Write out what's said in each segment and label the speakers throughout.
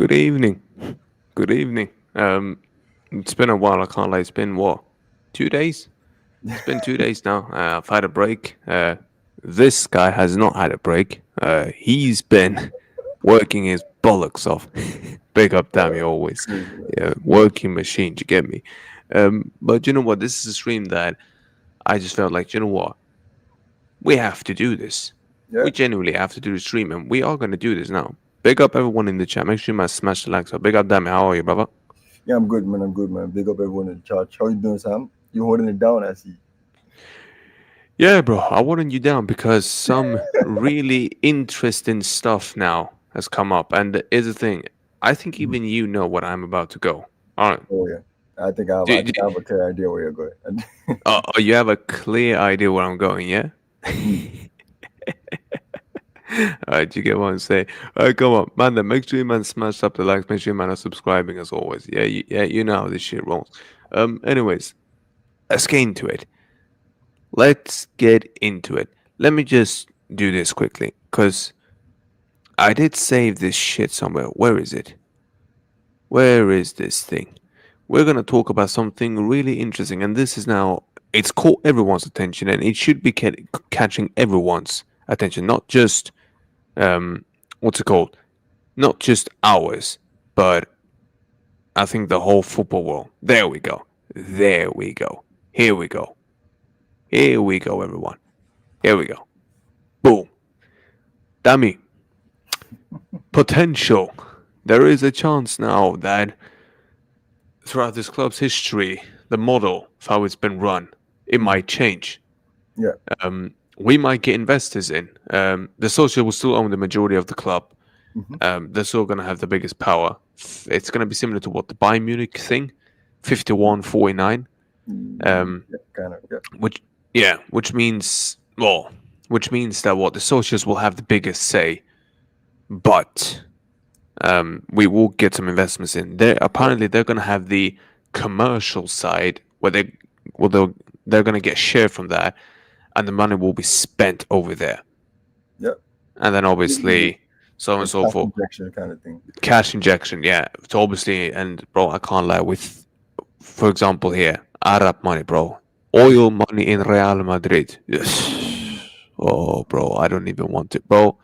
Speaker 1: Good evening. Good evening. It's been a while. I can't lie. It's been what? 2 days? It's been 2 days now. I've had a break. This guy has not had a break. He's been working his bollocks off. Big up, Damii, always.
Speaker 2: Crazy, man.
Speaker 1: Yeah, working machine. You get me? But you know what? This is a stream that I just felt like, you know what? We have to do this.
Speaker 2: Yeah,
Speaker 1: We genuinely have to do the stream, and we are going to do this now. Big up everyone in the chat. Make sure you smash the like. So big up, Damii. How are you, brother?
Speaker 2: yeah, I'm good, man. I'm good, man. Big up everyone in the chat. How you doing, Sam? You holding it down, I see.
Speaker 1: Yeah, bro, I wanted you down because some really interesting stuff now has come up. And here's the thing, I think
Speaker 2: Mhm.
Speaker 1: even you know what I'm about to go. All right.
Speaker 2: Oh yeah, I think I have. I
Speaker 1: Do,
Speaker 2: think
Speaker 1: do,
Speaker 2: I have a clear idea where you're going.
Speaker 1: you have a clear idea where I'm going, yeah?
Speaker 2: Mm.
Speaker 1: All right, you get what I'm saying? All right, come on, man. Then make sure you man smash up the likes. Make sure you man are subscribing as always. Yeah, you know how this shit rolls. Anyways, let's get into it. Let's get into it. Let me just do this quickly, cause I did save this shit somewhere. Where is it? Where is this thing? We're gonna talk about something really interesting, and this is now it's caught everyone's attention, and it should be catching everyone's attention, not just what's it called? Not just ours, but I think the whole football world. There we go. There we go. Here we go. Here we go, everyone. Here we go. Boom. Dummy. Potential. There is a chance now that throughout this club's history, the model of how it's been run, it
Speaker 2: Mhm.
Speaker 1: might change.
Speaker 2: Yeah.
Speaker 1: We might get investors in. The social will still own the majority of the club.
Speaker 2: Hmm.
Speaker 1: They're still going to have the biggest power. It's going to be similar to what the Bayern Munich thing, 51-49.
Speaker 2: Yeah, kind of. Yeah.
Speaker 1: Which, yeah, which means that what the socials will have the biggest say, but we will get some investments in. They're going to have the commercial side where they're going to get share from that, and the money will be spent over there.
Speaker 2: Yeah.
Speaker 1: And then
Speaker 2: Basically,
Speaker 1: obviously so on
Speaker 2: a
Speaker 1: and so
Speaker 2: cash
Speaker 1: forth.
Speaker 2: injection kind of thing.
Speaker 1: Cash injection, yeah. So obviously, and bro, I can't lie. With, for example, here Arab money, bro, oil money in Real Madrid. Yes. Oh, bro, I don't even want it, bro.
Speaker 2: You know.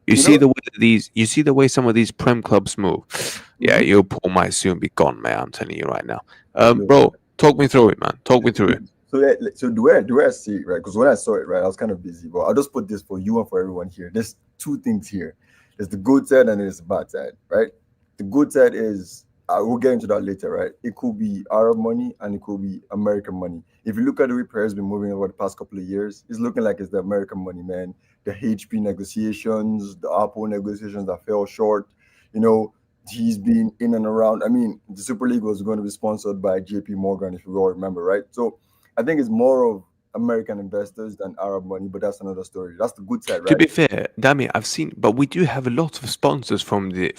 Speaker 1: You see the way some of these prem clubs move. Yeah,
Speaker 2: Hmm.
Speaker 1: your pool might soon be gone, man. I'm telling you right now.
Speaker 2: Look,
Speaker 1: Bro, talk me through it, man. Talk me through it.
Speaker 2: so yeah, so do I see it right? Because when I saw it, right, I was kind of busy, but I'll just put this for you and for everyone here. There's two things here. There's the good side and there's the bad side, right? The good side is we'll get into that later, right? It could be Arab money and it could be American money. If you look at the way Perez been moving over the past couple of years, it's looking like it's the American money, man. The HP negotiations, the Apple negotiations that fell short, you know, he's been in and around. I mean, the Super League was going to be sponsored by JP Morgan, if you all remember, right? So I think it's more of American investors than Arab money, but that's another story. That's the good side,
Speaker 1: To
Speaker 2: right?
Speaker 1: be fair, Damien, I've seen, but we do have a lot of sponsors from the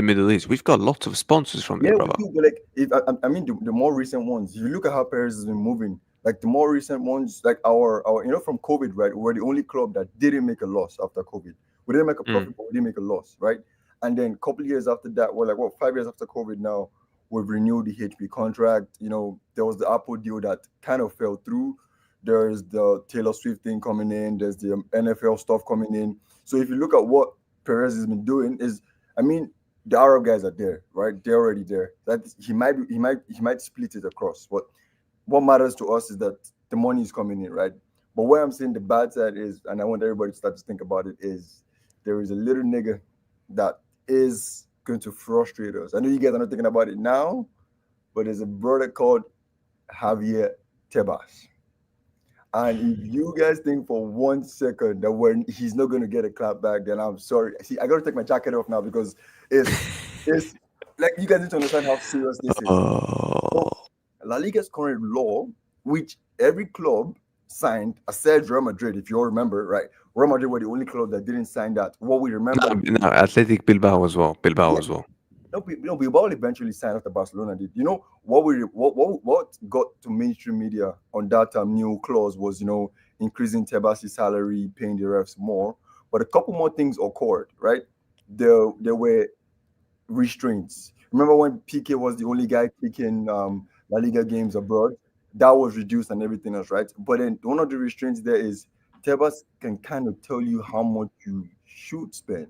Speaker 1: Middle East. We've got lots of sponsors from there,
Speaker 2: Yeah, we
Speaker 1: brother.
Speaker 2: do. But like, if I mean, the more recent ones, if you look at how Paris has been moving, like the more recent ones, like our from COVID, right? We're the only club that didn't make a loss after COVID. We didn't make a
Speaker 1: Mm.
Speaker 2: profit, but we didn't make a loss, right? And then a couple of years after that, we're like, what, 5 years after COVID now, we've renewed the HP contract. There was the Apple deal that kind of fell through. There's the Taylor Swift thing coming in. There's the NFL stuff coming in. So if you look at what Perez has been doing, I mean, the Arab guys are there, right? They're already there. That he might split it across. But what matters to us is that the money is coming in, right? But where I'm saying the bad side is, and I want everybody to start to think about it, is there is a little nigga that is going to frustrate us. I know you guys are not thinking about it now, but there's a brother called Javier Tebas. And if you guys think for 1 second that when he's not going to get a clap back, then I'm sorry. See, I got to take my jacket off now because it's like you guys need to understand how serious this is. So,
Speaker 1: Oh,
Speaker 2: La Liga's current law, which every club signed, aside Real Madrid, if you all remember, right? Real Madrid were the only club that didn't sign that. What we remember,
Speaker 1: no, Athletic Bilbao as well. Bilbao
Speaker 2: yeah,
Speaker 1: as well.
Speaker 2: no, Bilbao eventually signed after Barcelona did. You know what got to mainstream media on that new clause was increasing Tebas' salary, paying the refs more. But a couple more things occurred, right? There were restraints. Remember when PK was the only guy kicking La Liga games abroad? That was reduced and everything else, right? But then one of the restraints there is Tebas can kind of tell you how much you should spend,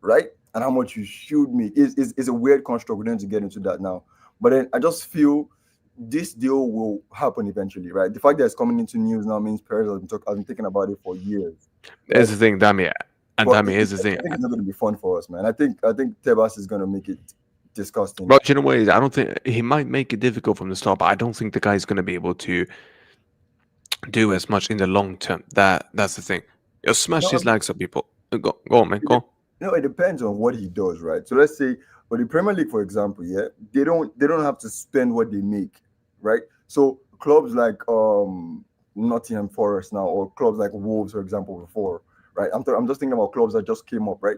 Speaker 2: right? And how much you should make. Is a weird construct. We're going to get into that now. But then I just feel this deal will happen eventually, right? The fact that it's coming into news now means Perez has been thinking about it for years, right?
Speaker 1: Here's the thing, Damii, and
Speaker 2: But
Speaker 1: Damii, here's the thing.
Speaker 2: I think it's not going to be fun for us, man. I think Tebas is going to make it disgusting.
Speaker 1: Bro, do you know what it is? I don't think he might make it difficult from the start, but I don't think the guy's going to be able to do as much in the long term. That's the thing. You'll smash
Speaker 2: No,
Speaker 1: his legs up, people. Go on, man. Go on.
Speaker 2: it depends on what he does, right? So let's say for the Premier League, for example, yeah, they don't have to spend what they make, right? So clubs like Nottingham Forest now, or clubs like Wolves, for example, before, right? I'm just thinking about clubs that just came up, right?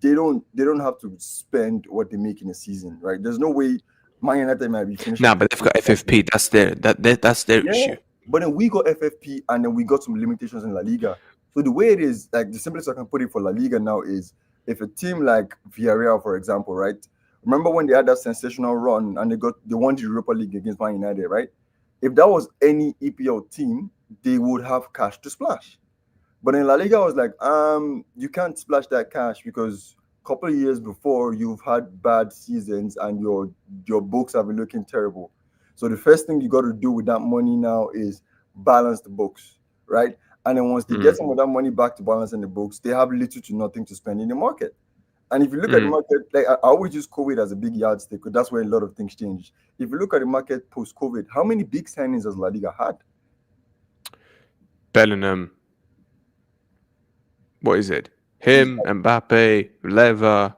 Speaker 2: They don't have to spend what they make in a season, right? There's no way Man United might be finishing.
Speaker 1: Nah, but they've got FFP. That's their
Speaker 2: Yeah,
Speaker 1: issue.
Speaker 2: but then we got FFP and then we got some limitations in La Liga. So the way it is, like the simplest I can put it for La Liga now is if a team like Villarreal, for example, right? Remember when they had that sensational run and they won the Europa League against Man United, right? If that was any EPL team, they would have cash to splash. But in La Liga, I was like, you can't splash that cash because a couple of years before you've had bad seasons and your books have been looking terrible. So the first thing you got to do with that money now is balance the books, right? And then once they get some of that money back to balance in the books, they have little to nothing to spend in the market. And if you look at the market, like I always use COVID as a big yardstick because that's where a lot of things changed. If you look at the market post COVID, how many big signings has La Liga had?
Speaker 1: Bellingham. What is it? Him, Mbappe, Lever.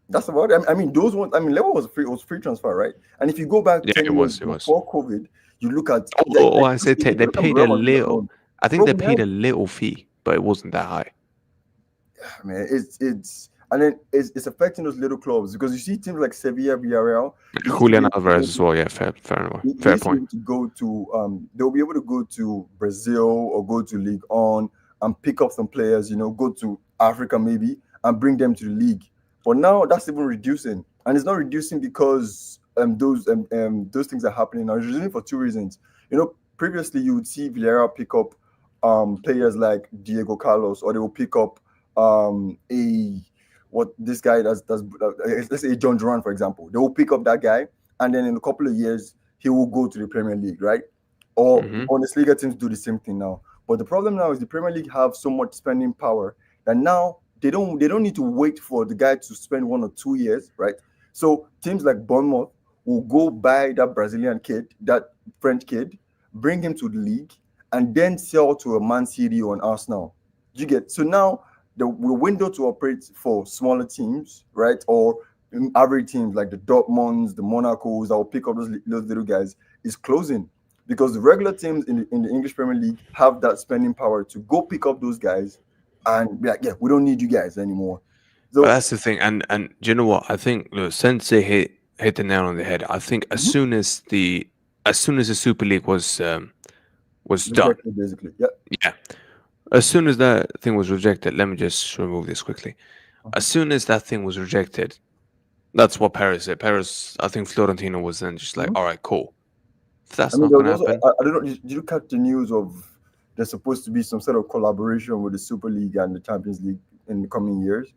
Speaker 2: That's about it. I mean, those ones. I mean, Level was free. It was free transfer, right? And if you go back
Speaker 1: Yeah,
Speaker 2: 10 years
Speaker 1: it was.
Speaker 2: before COVID, you look at.
Speaker 1: I said
Speaker 2: if you
Speaker 1: they
Speaker 2: look at
Speaker 1: paid a
Speaker 2: Real Madrid
Speaker 1: little.
Speaker 2: alone,
Speaker 1: I think
Speaker 2: bro,
Speaker 1: they
Speaker 2: we
Speaker 1: paid
Speaker 2: have,
Speaker 1: a little fee, but it wasn't that high.
Speaker 2: man, it's and then it's affecting those little clubs because you see teams like Sevilla, Villarreal. They used to be
Speaker 1: Julian
Speaker 2: able to
Speaker 1: Alvarez
Speaker 2: go
Speaker 1: as
Speaker 2: to,
Speaker 1: well. Yeah, fair enough.
Speaker 2: they
Speaker 1: Fair
Speaker 2: used to be
Speaker 1: point.
Speaker 2: able to go to they'll be able to go to Brazil or go to League On and pick up some players. Go to Africa maybe and bring them to the league. But now that's even reducing, and it's not reducing because those things are happening now. It's reducing for two reasons. Previously you would see Villarreal pick up players like Diego Carlos, or they will pick up a what this guy does. Let's say John Duran, for example. They will pick up that guy, and then in a couple of years he will go to the Premier League, right? Or the Bundesliga teams do the same thing now. But the problem now is the Premier League have so much spending power that now they don't need to wait for the guy to spend 1 or 2 years, right? So teams like Bournemouth will go buy that Brazilian kid, that French kid, bring him to the league, and then sell to a Man City or an Arsenal. You get so now the window to operate for smaller teams, right, or average teams like the Dortmunds, the Monacos that will pick up those little guys is closing because the regular teams in the English Premier League have that spending power to go pick up those guys and be like, yeah, we don't need you guys anymore.
Speaker 1: But
Speaker 2: So
Speaker 1: that's the thing, and do you know what? I think look, Sensei hit the nail on the head. I think as soon as the Super League was done,
Speaker 2: rejected basically, yeah.
Speaker 1: yeah, as soon as that thing was rejected, let me just remove this quickly. As soon as that thing was rejected, that's what Paris said. Paris, I think Florentino was then just like,
Speaker 2: Mhm.
Speaker 1: all right, cool. If
Speaker 2: I
Speaker 1: that's
Speaker 2: mean,
Speaker 1: not
Speaker 2: there
Speaker 1: gonna
Speaker 2: was also
Speaker 1: happen,
Speaker 2: I don't know. Did you catch the news of there's supposed to be some sort of collaboration with the Super League and the Champions League in the coming years?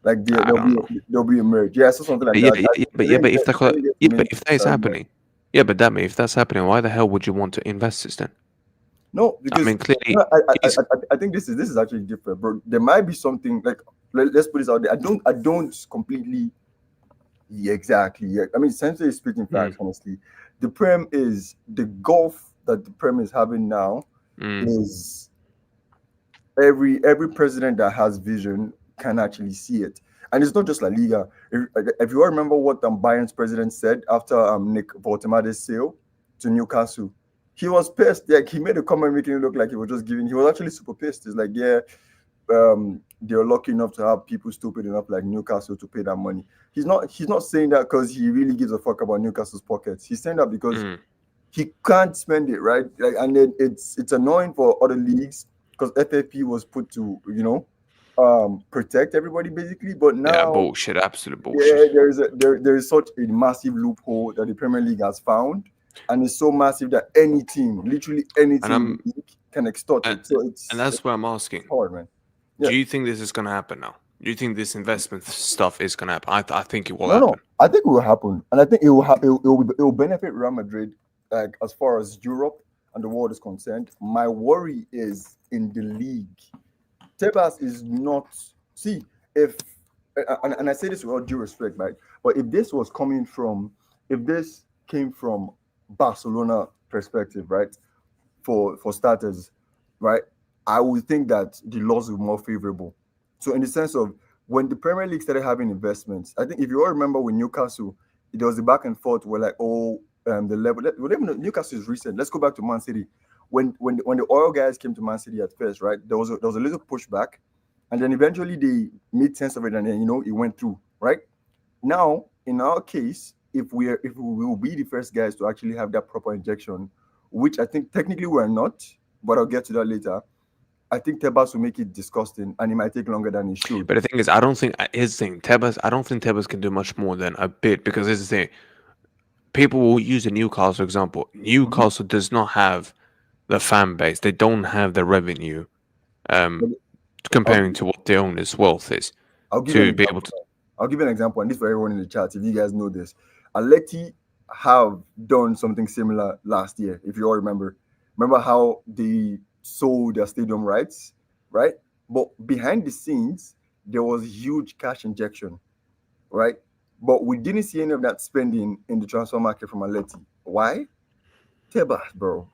Speaker 2: Like
Speaker 1: I don't know.
Speaker 2: there'll be a merge. Yeah, I saw something like
Speaker 1: Yeah,
Speaker 2: that.
Speaker 1: but if
Speaker 2: I didn't get
Speaker 1: yeah,
Speaker 2: the
Speaker 1: but
Speaker 2: main,
Speaker 1: if that is happening, yeah, but that if that's happening, why the hell would you want to invest this then?
Speaker 2: no,
Speaker 1: I
Speaker 2: because
Speaker 1: mean, clearly, he's
Speaker 2: I think this is actually different, bro. There might be something like let's put this out there. I don't completely. Yeah, exactly. Yeah. I mean, essentially speaking facts, honestly, the Prem is the golf that the Prem is having now
Speaker 1: mm,
Speaker 2: is every president that has vision can actually see it. And it's not just La Liga. If you all remember what Bayern's president said after Nick Voltemade's sale to Newcastle, he was pissed. Like he made a comment making it look like he was just giving. He was actually super pissed. He's like, yeah, they're lucky enough to have people stupid enough like Newcastle to pay that money. He's not saying that because he really gives a fuck about Newcastle's pockets. He's saying that because
Speaker 1: mm,
Speaker 2: he can't spend it, right? Like, and then it's annoying for other leagues because FFP was put to protect everybody basically. But
Speaker 1: Yeah,
Speaker 2: now,
Speaker 1: bullshit, absolute
Speaker 2: yeah,
Speaker 1: bullshit.
Speaker 2: there is such a massive loophole that the Premier League has found, and it's so massive that any team, literally any
Speaker 1: And
Speaker 2: team in the league, can extort
Speaker 1: and,
Speaker 2: it. So
Speaker 1: and
Speaker 2: it's
Speaker 1: that's what I'm asking.
Speaker 2: hard, man. Yeah.
Speaker 1: Do you think this is gonna happen now? Do you think this investment stuff is gonna happen? I think it will
Speaker 2: No, no.
Speaker 1: happen.
Speaker 2: I think it will happen, and I think it will benefit Real Madrid, like as far as Europe and the world is concerned. My worry is in the league. Tebas is not. See, if and I say this with all due respect, right? But if this came from Barcelona perspective, right? For starters, right? I would think that the laws were more favorable. So in the sense of when the Premier League started having investments, I think if you all remember with Newcastle, there was the back and forth where like, oh, the level. Well, even Newcastle is recent. Let's go back to Man City. When the oil guys came to Man City at first, right? There was a little pushback, and then eventually they made sense of it, and then it went through, right? Now, in our case, if we will be the first guys to actually have that proper injection, which I think technically we're not, but I'll get to that later. I think Tebas will make it disgusting, and it might take longer than it should.
Speaker 1: But the thing is, I don't think here's the thing. Tebas, I don't think Tebas can do much more than a bit because here's the thing. People will use the Newcastle example.
Speaker 2: Mhm.
Speaker 1: Newcastle does not have the fan base. They don't have the revenue um,
Speaker 2: But I'll
Speaker 1: comparing
Speaker 2: give,
Speaker 1: to what the owner's wealth is
Speaker 2: I'll give you an
Speaker 1: to be able
Speaker 2: example.
Speaker 1: to.
Speaker 2: I'll give you an example, and this for everyone in the chat. If you guys know this, Aleti have done something similar last year. If you all remember how they sold their stadium rights, right? But behind the scenes, there was huge cash injection, right? But we didn't see any of that spending in the transfer market from Aleti. Why? Tebas, bro.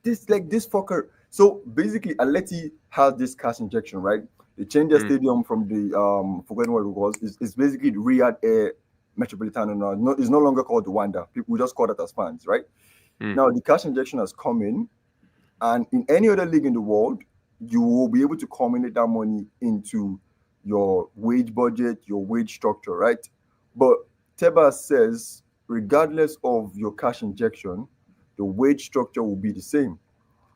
Speaker 2: This fucker. So basically, Aleti has this cash injection, right? They changed their
Speaker 1: Mm,
Speaker 2: stadium from the forgetting what it was. It's basically the Riyadh Air Metropolitano now. No, it's no longer called the Wanda. People just call it as fans, right?
Speaker 1: mm.
Speaker 2: Now the cash injection has come in, and in any other league in the world, you will be able to combine that money into your wage budget, your wage structure, right? But Tebas says, regardless of your cash injection, the wage structure will be the same,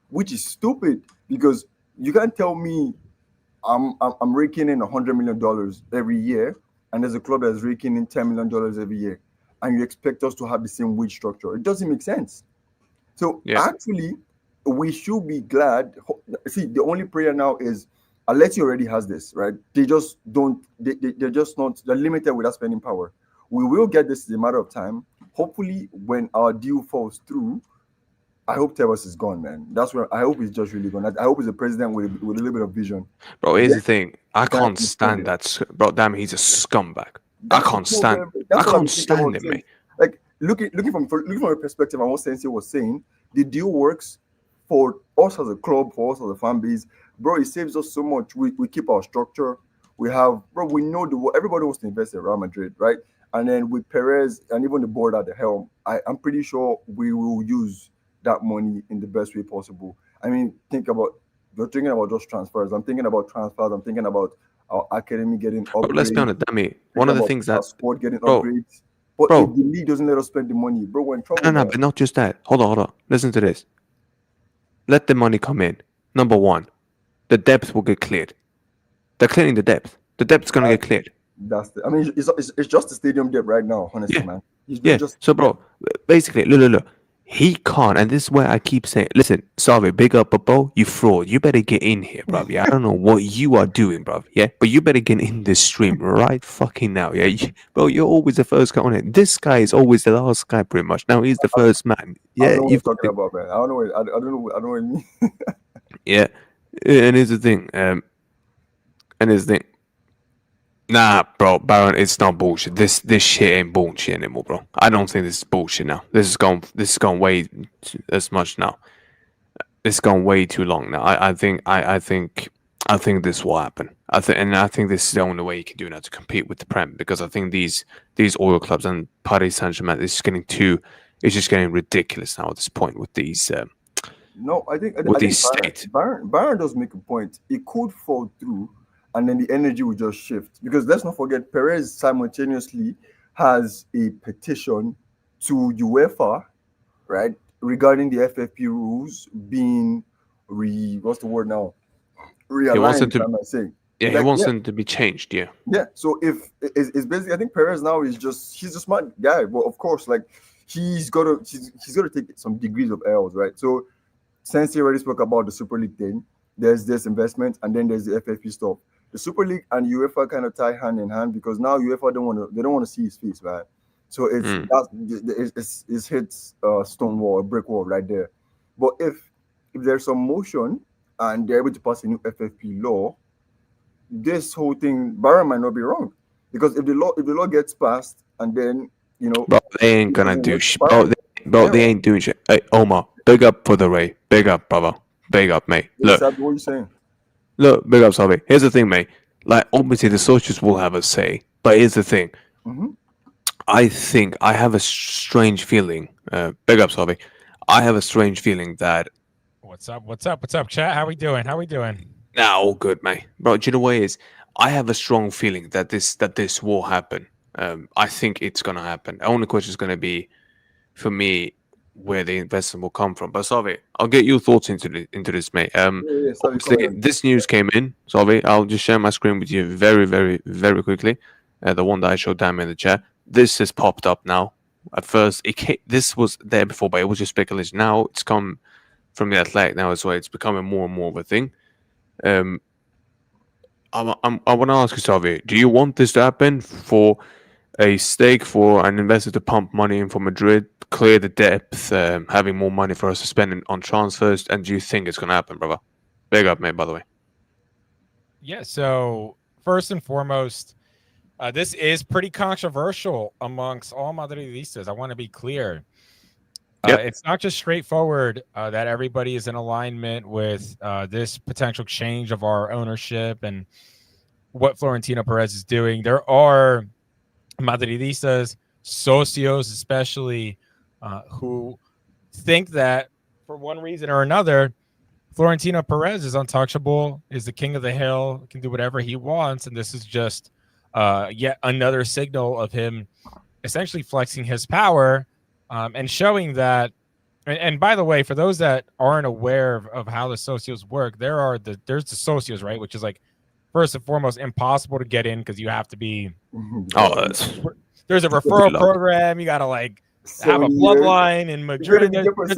Speaker 2: which is stupid because you can't tell me I'm raking in $100 million every year, and there's a club that's raking in $10 million every year, and you expect us to have the same wage structure. It doesn't make sense. So
Speaker 1: Yeah.
Speaker 2: actually, we should be glad. See, the only prayer now is Aleti already has this, right? They just don't. They're just not. They're limited with that spending power. We will get this in a matter of time. Hopefully, when our deal falls through, I hope Tebas is gone, man. That's where I hope he's just really gone. I hope he's a president with a little bit of vision.
Speaker 1: Bro, here's
Speaker 2: Then
Speaker 1: the thing. I
Speaker 2: he can
Speaker 1: can't
Speaker 2: actually spend
Speaker 1: stand
Speaker 2: it.
Speaker 1: that. Bro, damn, he's a scumbag. I
Speaker 2: That's
Speaker 1: can't
Speaker 2: no,
Speaker 1: stand. I
Speaker 2: that's what I've
Speaker 1: can't
Speaker 2: been thinking
Speaker 1: stand
Speaker 2: about
Speaker 1: him, mate.
Speaker 2: since. Like looking from a perspective, and what Sensei was saying, the deal works for us as a club, for us as a fan base, bro. It saves us so much. We keep our structure. We have, bro. We know everybody wants to invest in Real Madrid, right? And then with Perez and even the board at the helm, I'm pretty sure we will use that money in the best way possible. I mean, you're thinking about just transfers. I'm thinking about transfers. I'm thinking about our academy getting
Speaker 1: Bro, let's be
Speaker 2: upgrades,
Speaker 1: honest, Damii. One
Speaker 2: thinking
Speaker 1: of the
Speaker 2: about
Speaker 1: things
Speaker 2: our
Speaker 1: that,
Speaker 2: squad getting
Speaker 1: bro,
Speaker 2: upgrades. But if
Speaker 1: bro,
Speaker 2: the league doesn't let us spend the money, bro, we're in trouble,
Speaker 1: no, no,
Speaker 2: man.
Speaker 1: but not just that. Hold on. Listen to this. Let the money come in. Number one, the depth will get cleared. They're clearing the depth. The depth's gonna
Speaker 2: That,
Speaker 1: get cleared.
Speaker 2: I mean, it's just the stadium depth right now, honestly,
Speaker 1: Yeah,
Speaker 2: man. It's really
Speaker 1: yeah.
Speaker 2: just
Speaker 1: So,
Speaker 2: depth.
Speaker 1: bro, basically, look. He can't, and this is where I keep saying, listen, sorry, big up, but bro, you fraud. You better get in here, bruv. Yeah, I don't know what you are doing, bruv. Yeah, but you better get in this stream right fucking now. Yeah, bro, you're always the first guy on it. This guy is always the last guy, pretty much. Now he's the first man.
Speaker 2: I don't
Speaker 1: Yeah,
Speaker 2: know what
Speaker 1: you've
Speaker 2: you're
Speaker 1: got
Speaker 2: talking
Speaker 1: to,
Speaker 2: about, man. I don't know. I don't know. I don't know what you mean.
Speaker 1: yeah. And here's the thing. And here's the thing. Nah, bro, Baron, it's not bullshit. This shit ain't bullshit anymore, bro. I don't think this is bullshit now. This is gone way as much now. It's gone way too long now. I think this will happen. I think this is the only way you can do now to compete with the Prem because I think these oil clubs and Paris Saint Germain is getting too. It's just getting ridiculous now at this point with these
Speaker 2: No,
Speaker 1: with
Speaker 2: I
Speaker 1: these
Speaker 2: think
Speaker 1: states.
Speaker 2: Baron does make a point. It could fall through, and then the energy will just shift. Because let's not forget, Perez simultaneously has a petition to UEFA, right, regarding the FFP rules being what's the word now?
Speaker 1: He wants them
Speaker 2: Realigned,
Speaker 1: to
Speaker 2: I might say.
Speaker 1: Yeah, he
Speaker 2: Like,
Speaker 1: wants
Speaker 2: yeah,
Speaker 1: them to be changed. Yeah.
Speaker 2: yeah. So if it's basically, I think Perez now is just he's a smart guy, but of course, like he's got to take some degrees of L's, right? So since he already spoke about the Super League thing, there's this investment, and then there's the FFP stuff. The Super League and UEFA kind of tie hand in hand because now UEFA don't want to see his face, right? So
Speaker 1: Mm.
Speaker 2: it's hits a stone wall, a brick wall right there. But if there's some motion and they're able to pass a new FFP law, this whole thing, Barra might not be wrong, because if the law gets passed and then
Speaker 1: Bro, they ain't
Speaker 2: it
Speaker 1: gonna
Speaker 2: doesn't
Speaker 1: do
Speaker 2: work,
Speaker 1: shit.
Speaker 2: Barra,
Speaker 1: Bro,
Speaker 2: yeah,
Speaker 1: they ain't doing shit. Hey, Omar, big up for the Ray. Big up, brother. Big up, mate.
Speaker 2: yeah, Sabi, what are you saying?
Speaker 1: Big up, Sabi. Here's the thing, mate. Like, obviously, the socials will have a say, but here's the thing.
Speaker 2: Mm-hmm.
Speaker 1: I think I have a strange feeling. Big up, Sabi. I have a strange feeling that
Speaker 3: What's up? What's up? What's up, chat? How we doing? How we doing?
Speaker 1: all good, mate. Bro, do you know what it is? I have a strong feeling that this will happen. I think it's gonna happen. The only question is gonna be for me where the investment will come from. But Savi, I'll get your thoughts into this, mate.
Speaker 2: Yeah, Sabi, come
Speaker 1: Obviously
Speaker 2: on.
Speaker 1: this news came in. Savi, I'll just share my screen with you very, very, very quickly. The one that I showed Damii in the chat. This has popped up now. At first, this was there before, but it was just speculation. Now it's come from the Athletic now as well. It's becoming more and more of a thing. Um, I want to ask you, Savi, do you want this to happen for a stake for an investor to pump money in for Madrid, clear the depth, having more money for us to spend on transfers? And do you think it's going to happen, brother? Big up, mate, by the way.
Speaker 3: Yeah. So first and foremost, this is pretty controversial amongst all Madridistas. I want to be clear.
Speaker 1: Yep.
Speaker 3: It's not just straightforward that everybody is in alignment with this potential change of our ownership and what Florentino Perez is doing. There are Madridistas, socios especially, who think that for one reason or another, Florentino Perez is untouchable, is the king of the hill, can do whatever he wants, and this is just yet another signal of him essentially flexing his power and showing that. And by the way, for those that aren't aware of how the socios work, there's the socios, right, which is like first and foremost impossible to get in because you have to be.
Speaker 1: Oh,
Speaker 3: There's a referral program. You got to like have a
Speaker 2: 7 years.
Speaker 3: bloodline in Madrid.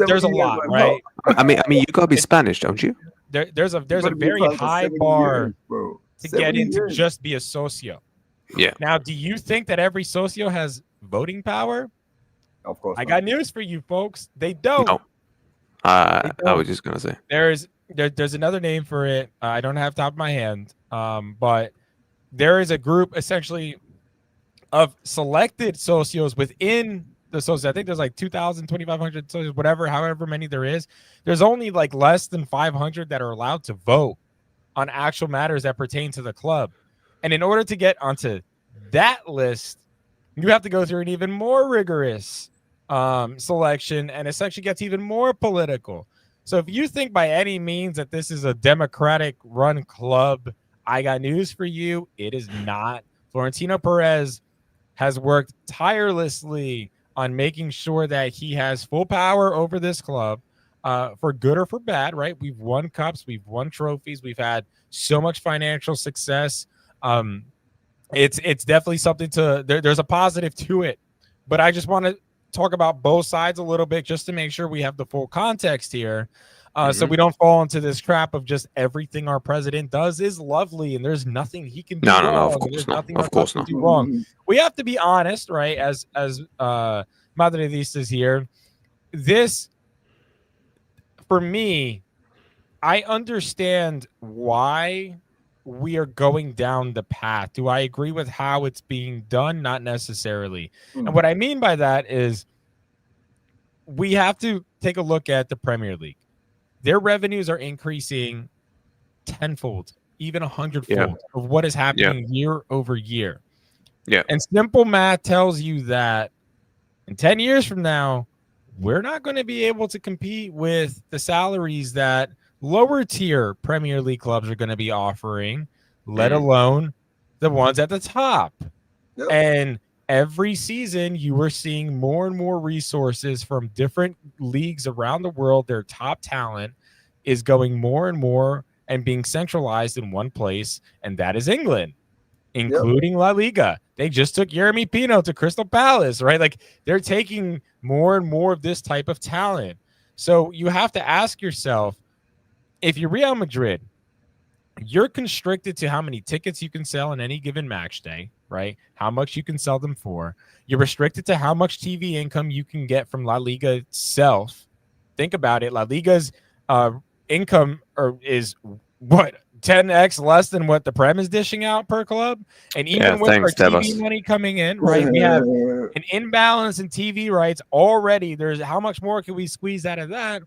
Speaker 3: There's a lot, right?
Speaker 1: I mean, you gotta be Spanish, don't you?
Speaker 3: There's a
Speaker 2: gotta be
Speaker 3: very
Speaker 2: fan for
Speaker 3: high
Speaker 2: 7
Speaker 3: bar
Speaker 2: years, bro.
Speaker 3: to
Speaker 2: 7
Speaker 3: get in to
Speaker 2: years.
Speaker 3: just be a socio.
Speaker 1: Yeah.
Speaker 3: Now, do you think that every socio has voting power?
Speaker 2: Of course.
Speaker 3: I
Speaker 2: not.
Speaker 3: got news for you, folks. They don't.
Speaker 1: No. I was just gonna say.
Speaker 3: There's another name for it. I don't have top of my hand. But there is a group essentially of selected socios within the socios. I think there's like 2,000, 2,500 socios, whatever, however many there is. There's only like less than 500 that are allowed to vote on actual matters that pertain to the club. And in order to get onto that list, you have to go through an even more rigorous selection, and essentially gets even more political. So if you think by any means that this is a democratic run club, I got news for you. It is not. Florentino Perez has worked tirelessly on making sure that he has full power over this club, for good or for bad, right? We've won cups, we've won trophies, we've had so much financial success. It's definitely something there's a positive to it, but I just want to talk about both sides a little bit just to make sure we have the full context here. So we don't fall into this trap of just everything our president does is lovely and there's nothing he can do wrong.
Speaker 1: No, of course
Speaker 3: There's
Speaker 1: not.
Speaker 3: nothing
Speaker 1: Of course
Speaker 3: can
Speaker 1: not.
Speaker 3: do wrong. We have to be honest, right? As Madridistas here, this, for me, I understand why we are going down the path. Do I agree with how it's being done? Not necessarily. And what I mean by that is we have to take a look at the Premier League. Their revenues are increasing tenfold, even 100-fold of what is happening year over year.
Speaker 1: Yeah.
Speaker 3: And simple math tells you that in 10 years from now, we're not going to be able to compete with the salaries that lower tier Premier League clubs are going to be offering, let alone the ones at the top.
Speaker 2: Yep.
Speaker 3: And every season you are seeing more and more resources from different leagues around the world. Their top talent is going more and more and being centralized in one place, and that is England, including La Liga. They just took Yeremy Pino to Crystal Palace, right? Like they're taking more and more of this type of talent. So you have to ask yourself, if you're Real Madrid, you're constricted to how many tickets you can sell in any given match day, right? How much you can sell them for. You're restricted to how much TV income you can get from La Liga itself. Think about it. La Liga's income is what, 10x less than what the Prem is dishing out per club. And even with our TV money coming in, right, we have an imbalance in TV rights already. There's how much more can we squeeze out of that?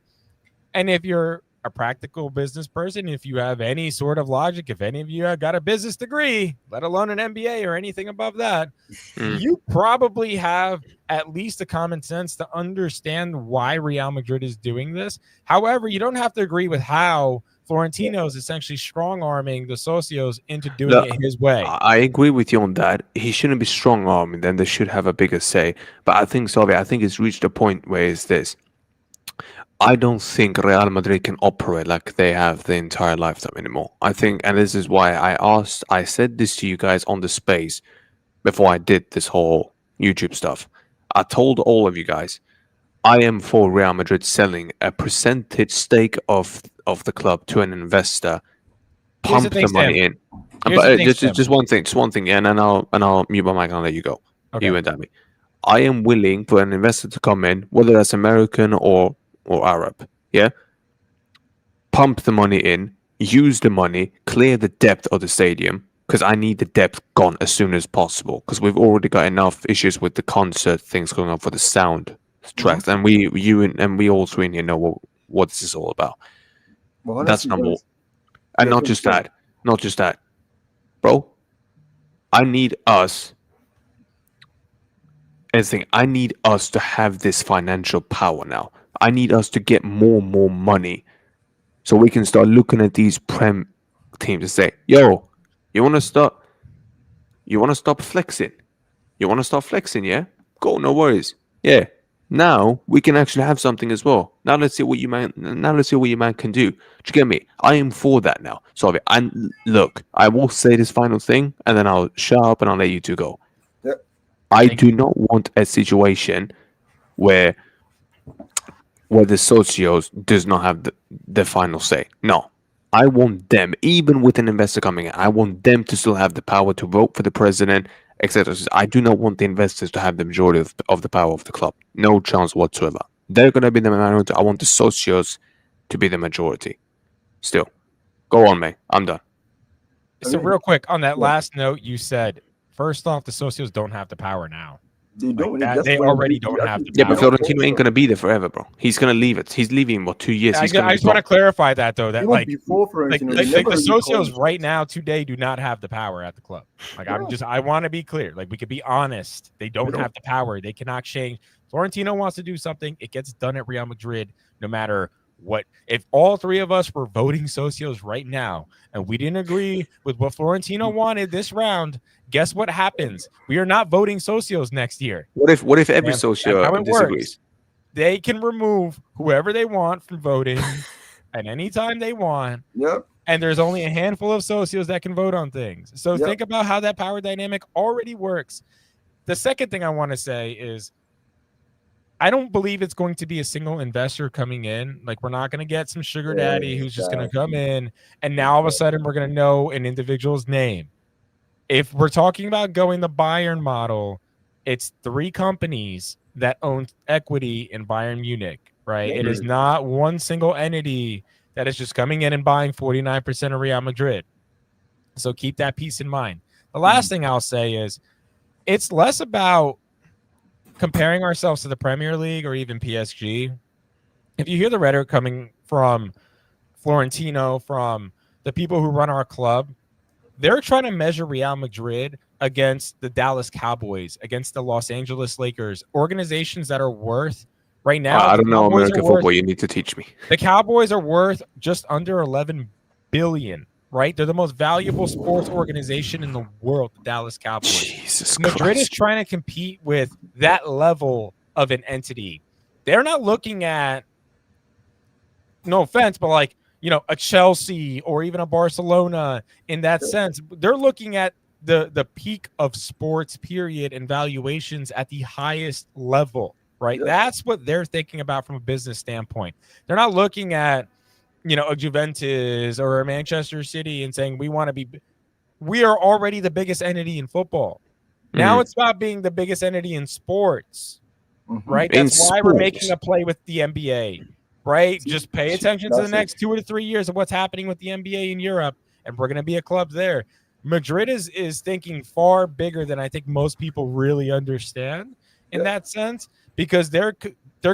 Speaker 3: And if you're a practical business person, if you have any sort of logic, if any of you have got a business degree, let alone an MBA or anything above that, you probably have at least a common sense to understand why Real Madrid is doing this. However, you don't have to agree with how Florentino is essentially strong-arming the socios into doing it his way.
Speaker 1: I agree with you on that. He shouldn't be strong-arming them. They should have a bigger say. But I think, it's reached a point where it's this. I don't think Real Madrid can operate like they have the entire lifetime anymore. I think, and this is why I said this to you guys on the space before I did this whole YouTube stuff. I told all of you guys, I am for Real Madrid selling a percentage stake of the club to an investor, pump the money in. But just one thing, and I'll mute my mic and I'll let you go. Okay. You and Damii. I am willing for an investor to come in, whether that's American or Arab, pump the money in, use the money, clear the depth of the stadium, because I need the depth gone as soon as possible, because we've already got enough issues with the concert things going on for the sound tracks, and we all three in here know what this is all about. Well, that's number one. And not just that, bro. I need us to have this financial power now. I need us to get more and more money so we can start looking at these Prem teams and say, yo, you want to stop flexing? You want to start flexing, yeah? Cool, no worries. Yeah. Now we can actually have something as well. Now let's see what your man can do. Do you get me? I am for that now. So and look, I will say this final thing and then I'll shut up and I'll let you two go. Yep. I do not want a situation where the socios does not have the final say. No. I want them, even with an investor coming in, I want them to still have the power to vote for the president, etc. I do not want the investors to have the majority of the power of the club. No chance whatsoever. They're going to be the minority. I want the socios to be the majority. Still. Go on, mate. I'm done.
Speaker 3: So real quick, on that last note, you said, first off, the socios don't have the power now.
Speaker 2: They don't.
Speaker 3: They already don't have the power.
Speaker 1: Yeah, but Florentino ain't going to be there forever, bro. He's going to leave it. He's leaving in 2 years.
Speaker 3: I just want to clarify that, though. That the socios right now, today, do not have the power at the club. Like, I want to be clear. Like, we could be honest. They don't have the power. They cannot change. Florentino wants to do something. It gets done at Real Madrid, no matter what. If all three of us were voting socios right now and we didn't agree with what Florentino wanted this round, guess what happens? We are not voting socios next year.
Speaker 1: What if every socio disagrees?
Speaker 3: They can remove whoever they want from voting at any time they want.
Speaker 2: Yep.
Speaker 3: And there's only a handful of socios that can vote on things. So think about how that power dynamic already works. The second thing I want to say is, I don't believe it's going to be a single investor coming in. Like, we're not going to get some sugar daddy who's just going to come in and now all of a sudden we're going to know an individual's name. If we're talking about going the Bayern model, it's 3 companies that own equity in Bayern Munich, right? Mm-hmm. It is not one single entity that is just coming in and buying 49% of Real Madrid. So keep that piece in mind. The last thing I'll say is, it's less about comparing ourselves to the Premier League or even PSG. If you hear the rhetoric coming from Florentino, from the people who run our club, they're trying to measure Real Madrid against the Dallas Cowboys, against the Los Angeles Lakers, organizations that are worth right now.
Speaker 1: I don't know American football. You need to teach me.
Speaker 3: The Cowboys are worth just under 11 billion, right? They're the most valuable sports organization in the world, the Dallas Cowboys.
Speaker 1: Jesus
Speaker 3: Madrid
Speaker 1: Christ.
Speaker 3: is trying to compete with that level of an entity. They're not looking at, no offense, but like, a Chelsea or even a Barcelona in that sense. They're looking at the peak of sports period and valuations at the highest level, right?
Speaker 2: Yeah.
Speaker 3: That's what they're thinking about from a business standpoint. They're not looking at, a Juventus or a Manchester City and saying we are already the biggest entity in football. Now it's about being the biggest entity in sports, right?
Speaker 1: In
Speaker 3: That's why we're making
Speaker 1: sports.
Speaker 3: a play with the NBA, right? Just pay attention to the
Speaker 2: That's it.
Speaker 3: next 2 to 3 years of what's happening with the NBA in Europe, and we're going to be a club there. Madrid is thinking far bigger than I think most people really understand in that sense, because they're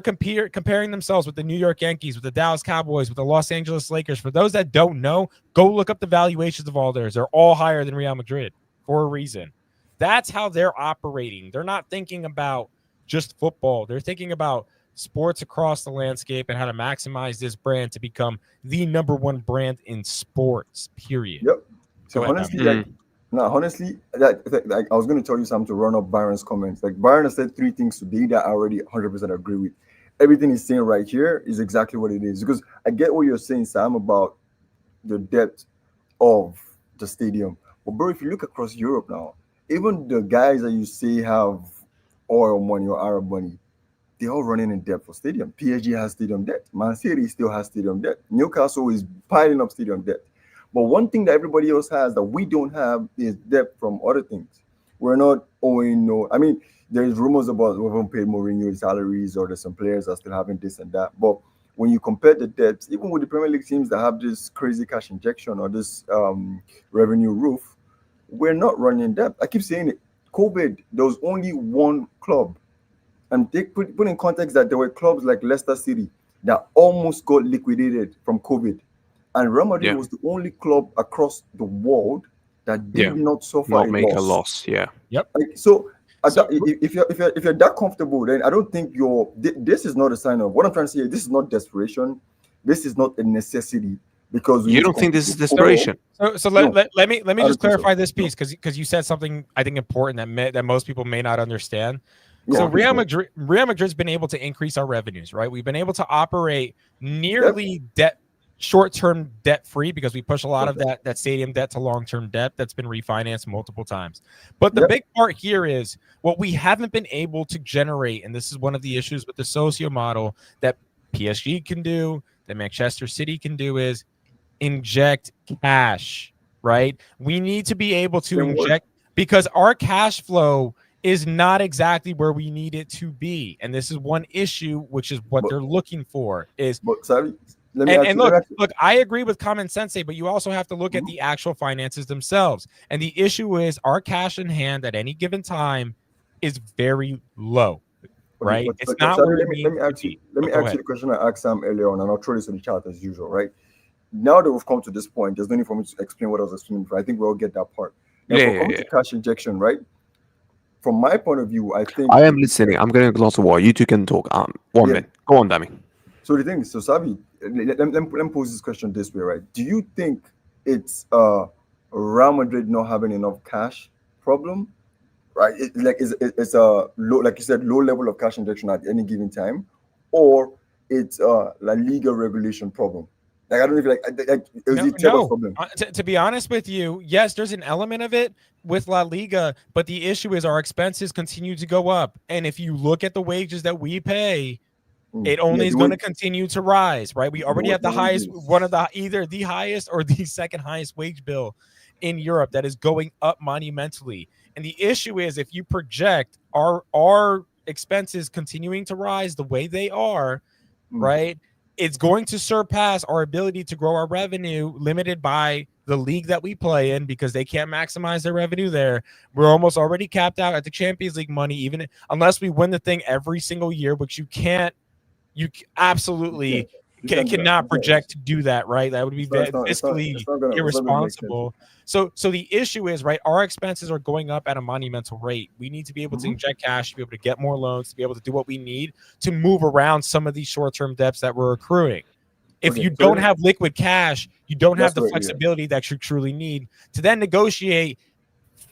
Speaker 3: comparing themselves with the New York Yankees, with the Dallas Cowboys, with the Los Angeles Lakers. For those that don't know, go look up the valuations of all theirs. They're all higher than Real Madrid for a reason. That's how they're operating. They're not thinking about just football. They're thinking about sports across the landscape and how to maximize this brand to become the number one brand in sports, period.
Speaker 2: Yep. So
Speaker 3: Go ahead,
Speaker 2: honestly, like, I was going to tell you something to run up Byron's comments. Like, Byron has said 3 things today that I already 100% agree with. Everything he's saying right here is exactly what it is. Because I get what you're saying, Sam, about the depth of the stadium. But bro, if you look across Europe now, even the guys that you say have oil money or Arab money, they're all running in debt for stadium. PSG has stadium debt. Man City still has stadium debt. Newcastle is piling up stadium debt. But one thing that everybody else has that we don't have is debt from other things. We're not owing no. I mean, there's rumors about we haven't paid Mourinho's salaries, or there's some players are still having this and that. But when you compare the debts, even with the Premier League teams that have this crazy cash injection or this revenue roof, we're not running debt. I keep saying it. COVID, there was only one club. And they put in context that there were clubs like Leicester City that almost got liquidated from COVID. And Real Madrid was the only club across the world that did not suffer
Speaker 1: not
Speaker 2: a
Speaker 1: make
Speaker 2: loss.
Speaker 1: a loss. Yeah.
Speaker 3: Yep.
Speaker 2: So if you're that comfortable, then I don't think this is not a sign of what I'm trying to say. This is not desperation. This is not a necessity, because
Speaker 1: You don't think this is desperation?
Speaker 3: So let me just clarify this piece, because you said something I think important that most people may not understand. So Real Madrid's been able to increase our revenues, right? We've been able to operate nearly short-term debt-free, because we push a lot of that stadium debt to long-term debt that's been refinanced multiple times. But the big part here is what we haven't been able to generate, and this is one of the issues with the socio model that PSG can do, that Manchester City can do, is inject cash, right? We need to be able to inject, because our cash flow is not exactly where we need it to be. And this is one issue, which is what they're looking for is. Look, I agree with Common Sensei, but you also have to look at the actual finances themselves. And the issue is our cash in hand at any given time is very low, right? It's not where
Speaker 2: let me ask you the question I asked Sam earlier on, and I'll throw this in the chat as usual, right? Now that we've come to this point, there's no need for me to explain what I was explaining before. I think we all get that part. Now, to cash injection, right? From my point of view, I think
Speaker 1: I am listening. I'm getting a glass of water. You two can talk. 1 minute. Go on, Damii.
Speaker 2: So the thing is, so Savi, let me pose this question this way, right? Do you think it's Real Madrid not having enough cash problem, right? It's a low, like you said, low level of cash injection at any given time, or it's a La Liga regulation problem? Like, I don't know if problem.
Speaker 3: To be honest with you, yes, there's an element of it with La Liga, but the issue is our expenses continue to go up, and if you look at the wages that we pay, it only is going to continue to rise, right? We already have the highest, either the highest or the second highest wage bill in Europe that is going up monumentally. And the issue is, if you project our expenses continuing to rise the way they are, right, it's going to surpass our ability to grow our revenue, limited by the league that we play in, because they can't maximize their revenue there. We're almost already capped out at the Champions League money, even unless we win the thing every single year, which you can't. You absolutely cannot project to do that, right? That would be fiscally irresponsible. So the issue is, right, our expenses are going up at a monumental rate. We need to be able to inject cash, to be able to get more loans, to be able to do what we need to move around some of these short-term debts that we're accruing. If you don't have liquid cash, you don't have the flexibility that you truly need to then negotiate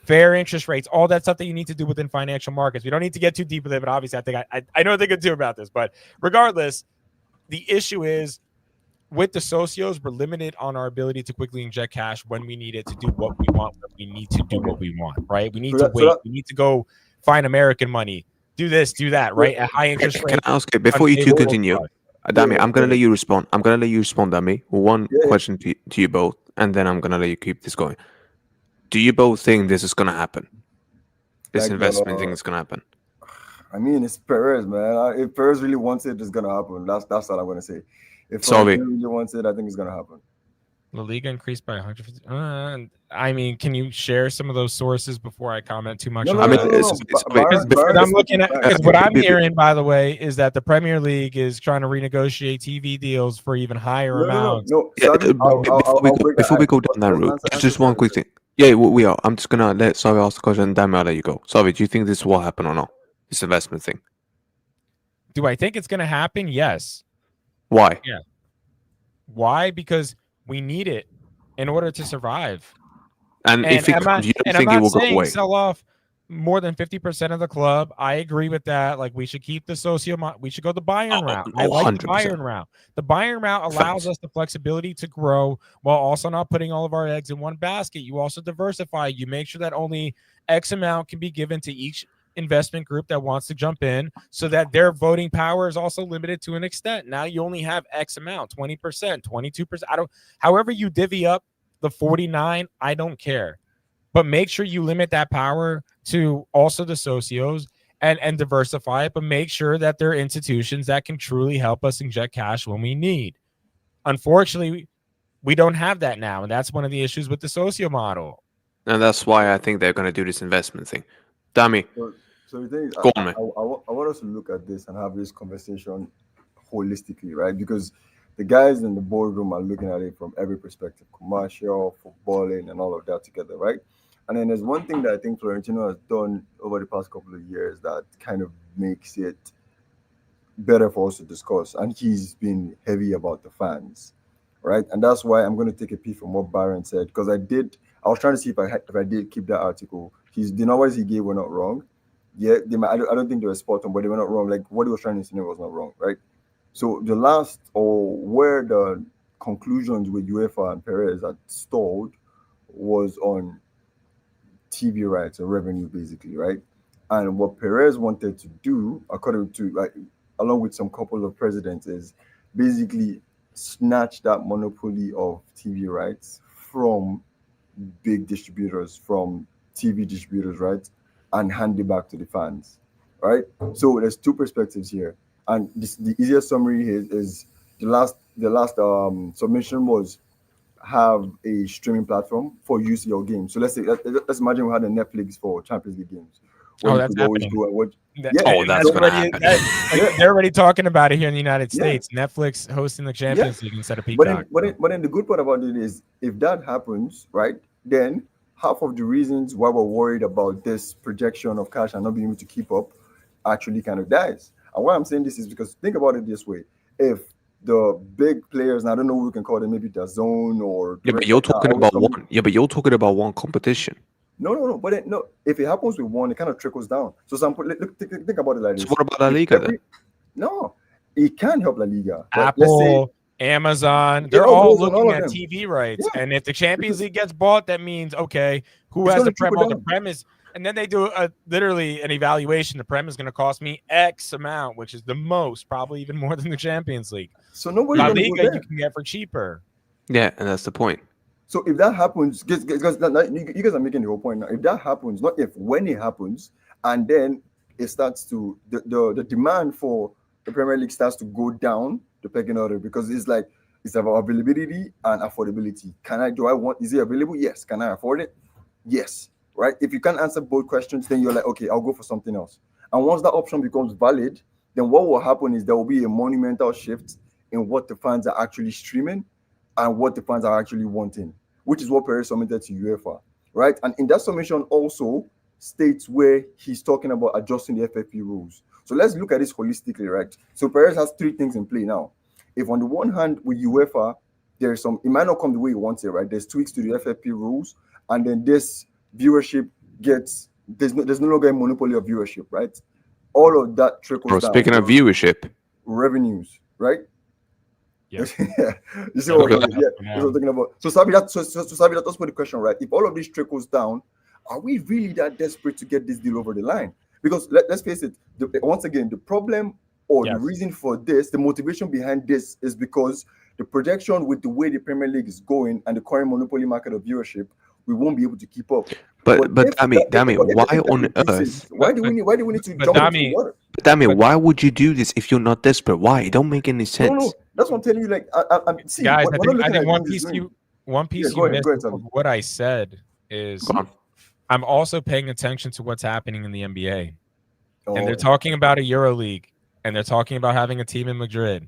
Speaker 3: fair interest rates, all that stuff that you need to do within financial markets. We don't need to get too deep with it, but obviously I think I know a thing or two about this. But regardless, the issue is with the socios, we're limited on our ability to quickly inject cash when we need it to do what we want, when we need to do what we want, right? We need to wait. We need to go find American money, do this, do that, right? At high interest rates.
Speaker 1: Can I ask you, before you two continue, Damii, I'm going to let you respond. Damii. One question to you both, and then I'm going to let you keep this going. Do you both think this is going to happen? This investment thing is going to happen?
Speaker 2: I mean, it's Perez, man. If Perez really wants it, it's going to happen. That's all I'm going to say. If
Speaker 1: Sorry.
Speaker 2: really wants it, I think it's going to happen.
Speaker 3: La Liga increased by 150. I mean, can you share some of those sources before I comment too much?
Speaker 2: I'm
Speaker 3: looking at, because what I'm hearing, by the way, is that the Premier League is trying to renegotiate TV deals for even higher amounts.
Speaker 1: Before we go down that route, just one quick thing. Yeah, we are. I'm just gonna let Savi ask the question, and Damii, I'll let you go. Savi, do you think this will happen or not? This investment thing.
Speaker 3: Do I think it's going to happen? Yes.
Speaker 1: Why?
Speaker 3: Yeah. Why? Because we need it in order to survive.
Speaker 1: And if it comes, you don't think it will go away?
Speaker 3: Sell off more than 50% of the club. I agree with that. Like, we should keep the we should go the Bayern route. I like the Bayern route. The Bayern route allows us the flexibility to grow while also not putting all of our eggs in one basket. You also diversify. You make sure that only X amount can be given to each investment group that wants to jump in, so that their voting power is also limited to an extent. Now you only have X amount, 20%, 22%. However you divvy up the 49, I don't care. But make sure you limit that power to also the socios and diversify it, but make sure that there are institutions that can truly help us inject cash when we need. Unfortunately, we don't have that now, and that's one of the issues with the socio model.
Speaker 1: And that's why I think they're going to do this investment thing. Damii.
Speaker 2: So the thing is,
Speaker 1: go on, man.
Speaker 2: I want us to look at this and have this conversation holistically, right? Because the guys in the boardroom are looking at it from every perspective, commercial, footballing, and all of that together, right? And then there's one thing that I think Florentino has done over the past couple of years that kind of makes it better for us to discuss. And he's been heavy about the fans, right? And that's why I'm going to take a piece from what Byron said, because I was trying to see if I did keep that article. The numbers he gave were not wrong. Yeah, I don't think they were spot on, but they were not wrong. Like, what he was trying to say was not wrong, right? So where the conclusions with UEFA and Perez had stalled was on TV rights or revenue, basically, right? And what Perez wanted to do, according to along with some couple of presidents, is basically snatch that monopoly of TV rights from big distributors, from TV distributors, right? And hand it back to the fans, right? So there's two perspectives here, and the easiest summary here is the last submission was have a streaming platform for use your game. So let's imagine we had a Netflix for Champions League games.
Speaker 3: That's happening.
Speaker 1: That's going to happen.
Speaker 3: They're already talking about it here in the United States. Netflix hosting the Champions League instead of Peacock.
Speaker 2: But then the good part about it is, if that happens, right, then half of the reasons why we're worried about this projection of cash and not being able to keep up actually kind of dies. And why I'm saying this is because think about it this way: if the big players, and I don't know who we can call them, maybe the zone or
Speaker 1: but you're talking about one. Yeah, but you're talking about one competition.
Speaker 2: No. But if it happens with one, it kind of trickles down. So think about it like this.
Speaker 1: So what about La Liga then?
Speaker 2: No, it can help La Liga.
Speaker 3: Apple, Amazon, they're all looking at TV rights. Yeah. And if the Champions League gets bought, that means, okay, who has the Prem? The Prem is, and then they do literally an evaluation. The Prem is going to cost me X amount, which is the most, probably even more than the Champions League.
Speaker 2: So nobody
Speaker 3: La Liga you can get for cheaper.
Speaker 1: Yeah, and that's the point.
Speaker 2: So if that happens, because you guys are making the whole point now. If that happens, not if, when it happens, and then it starts to the demand for the Premier League starts to go down the pecking order, because it's about availability and affordability. Is it available? Yes. Can I afford it? Yes. Right? If you can't answer both questions, then you're like, okay, I'll go for something else. And once that option becomes valid, then what will happen is there will be a monumental shift in what the fans are actually streaming and what the fans are actually wanting, which is what Perez submitted to UEFA, right? And in that submission also states where he's talking about adjusting the FFP rules. So let's look at this holistically, right? So Perez has three things in play now. If on the one hand with UEFA, it might not come the way he wants it, right? There's tweaks to the FFP rules, and then this viewership there's no longer a monopoly of viewership, right? All of that trickles down.
Speaker 1: Speaking of viewership,
Speaker 2: revenues, right?
Speaker 3: Yeah.
Speaker 2: You see
Speaker 3: Yeah,
Speaker 2: what
Speaker 3: we're
Speaker 2: I'm
Speaker 3: good
Speaker 2: talking? Yeah,
Speaker 3: for
Speaker 2: that's what
Speaker 3: now.
Speaker 2: I'm talking about. So Sabi, that's what the question, right? If all of this trickles down, are we really that desperate to get this deal over the line? Because let's face it, once again, the problem or the
Speaker 3: Yes.
Speaker 2: reason for this, the motivation behind this is because the projection with the way the Premier League is going and the current monopoly market of viewership, we won't be able to keep up.
Speaker 1: But Damii, why
Speaker 2: If that
Speaker 1: on
Speaker 2: increases,
Speaker 1: earth?
Speaker 2: why do we need to
Speaker 3: But
Speaker 2: jump into the
Speaker 3: Damii,
Speaker 2: water?
Speaker 1: But Damii,
Speaker 3: but
Speaker 1: why would you do this if you're not desperate? Why? It don't make any
Speaker 2: No, no,
Speaker 1: sense.
Speaker 2: that's what I'm telling you. Like, I'm see,
Speaker 3: guys,
Speaker 2: we're not
Speaker 3: I
Speaker 2: looking
Speaker 3: think
Speaker 2: at doing this.
Speaker 3: one
Speaker 2: Yeah,
Speaker 3: piece
Speaker 2: go
Speaker 3: you
Speaker 2: ahead,
Speaker 3: missed
Speaker 2: Tommy.
Speaker 3: of what I said is
Speaker 1: Go on.
Speaker 3: I'm also paying attention to what's happening in the NBA. And they're
Speaker 2: Oh,
Speaker 3: talking about a Euro League, and they're talking about having a team in Madrid.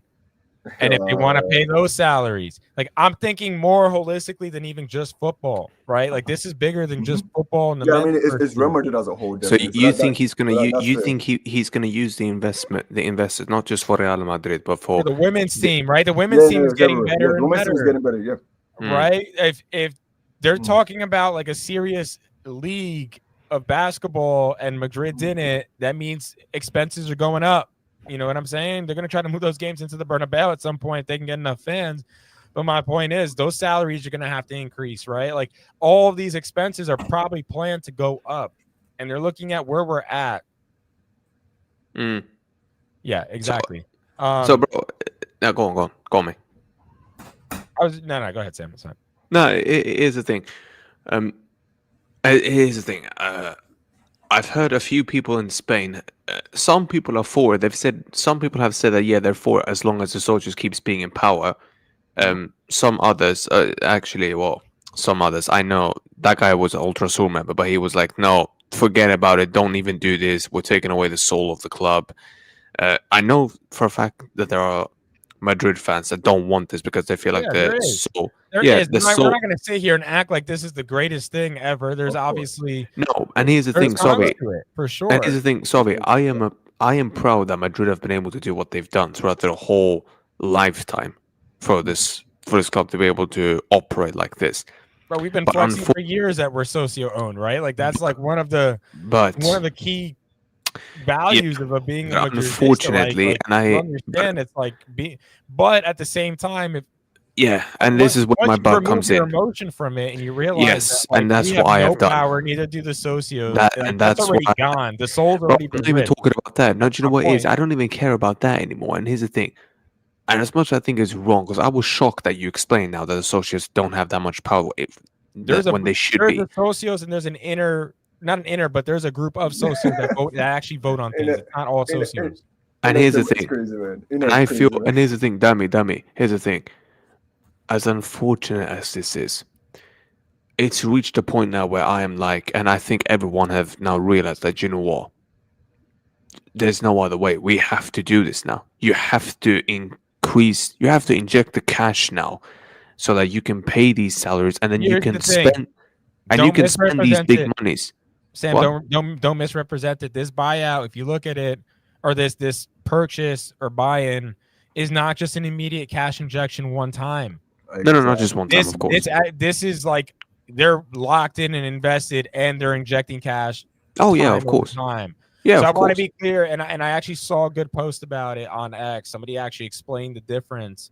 Speaker 3: And if they want to pay those salaries, like I'm thinking more holistically than even just football, right? Like this is bigger than just football and the
Speaker 2: yeah, I
Speaker 3: men's.
Speaker 2: mean, it's
Speaker 3: first
Speaker 2: Real
Speaker 3: team.
Speaker 2: Madrid as a whole.
Speaker 1: So
Speaker 2: Definitely.
Speaker 1: you think he's gonna
Speaker 2: that's
Speaker 1: you
Speaker 2: fair.
Speaker 1: think he's gonna use the investors not just for Real Madrid but
Speaker 3: For
Speaker 1: for
Speaker 3: the women's
Speaker 1: the-
Speaker 3: team, right? The women's team is
Speaker 2: it's
Speaker 3: getting
Speaker 2: everywhere.
Speaker 3: better
Speaker 2: The
Speaker 3: and
Speaker 2: women's team is
Speaker 3: better,
Speaker 2: getting better. Yeah.
Speaker 3: right? If they're
Speaker 2: Mm.
Speaker 3: talking about like a serious league of basketball and Madrid's in it, that means expenses are going up. You know what I'm saying? They're going to try to move those games into the Bernabeu at some point if they can get enough fans. But my point is, those salaries are going to have to increase, right? Like all of these expenses are probably planned to go up, and they're looking at where we're at.
Speaker 1: Mm.
Speaker 3: Yeah, exactly.
Speaker 1: So bro, now go on, me.
Speaker 3: No, go ahead, Sam. It's fine.
Speaker 1: No, here's the thing. Here's the thing. I've heard a few people in Spain. Some people are for it. Some people have said that yeah, they're for it as long as the soldiers keeps being in power. Some others, some others. I know that guy was an Ultra Sur member, but he was like, no, forget about it. Don't even do this. We're taking away the soul of the club. I know for a fact that there are Madrid fans that don't want this because they feel like
Speaker 3: there
Speaker 1: the
Speaker 3: is.
Speaker 1: soul.
Speaker 3: There
Speaker 1: yeah,
Speaker 3: is.
Speaker 1: the
Speaker 3: We're
Speaker 1: soul.
Speaker 3: not going to sit here and act like this is the greatest thing ever. There's obviously
Speaker 1: No, and here's the
Speaker 3: there's
Speaker 1: thing,
Speaker 3: cons
Speaker 1: Sovi.
Speaker 3: to it for sure.
Speaker 1: And here's the thing, Sovi. I am proud that Madrid have been able to do what they've done throughout their whole lifetime for this club to be able to operate like this.
Speaker 3: But we've been
Speaker 1: But
Speaker 3: flexing for years that we're socio owned, right? Like that's like one of the key values of being a Madridista.
Speaker 1: Unfortunately,
Speaker 3: like,
Speaker 1: and I
Speaker 3: understand it's like but at the same time, if
Speaker 1: and this is where my bug comes
Speaker 3: your
Speaker 1: in.
Speaker 3: emotion from it, and you realize
Speaker 1: Yes,
Speaker 3: that, like,
Speaker 1: and that's
Speaker 3: we
Speaker 1: what I have done.
Speaker 3: Power, neither do the socios.
Speaker 1: That's
Speaker 3: already
Speaker 1: why
Speaker 3: gone. The soul's already
Speaker 1: I'm
Speaker 3: been
Speaker 1: not even
Speaker 3: ripped.
Speaker 1: talking about that. No, do you know what it is?
Speaker 3: point.
Speaker 1: I don't even care about that anymore. And here's the thing. And as much as I think it's wrong, because I was shocked that you explained now that the socialists don't have that much power when they should be.
Speaker 3: There's a socios and there's an inner, not an inner, but there's a group of socios that actually vote on things. It's not all socios.
Speaker 1: And here's the thing.
Speaker 2: Crazy, man.
Speaker 1: And I feel, and here's the thing, Damii, here's the thing. As unfortunate as this is, it's reached a point now where I am like, and I think everyone have now realized that, you know what? There's no other way. We have to do this now. You have to inject the cash now so that you can pay these salaries and then you can spend these big monies.
Speaker 3: Sam, don't misrepresent it. This buyout, if you look at it, or this purchase or buy-in is not just an immediate cash injection one time.
Speaker 1: No, not just one time, of course.
Speaker 3: This is like they're locked in and invested, and they're injecting cash.
Speaker 1: Oh yeah, of course.
Speaker 3: Time.
Speaker 1: Yeah,
Speaker 3: so I
Speaker 1: want
Speaker 3: to be clear, and I actually saw a good post about it on X. Somebody actually explained the difference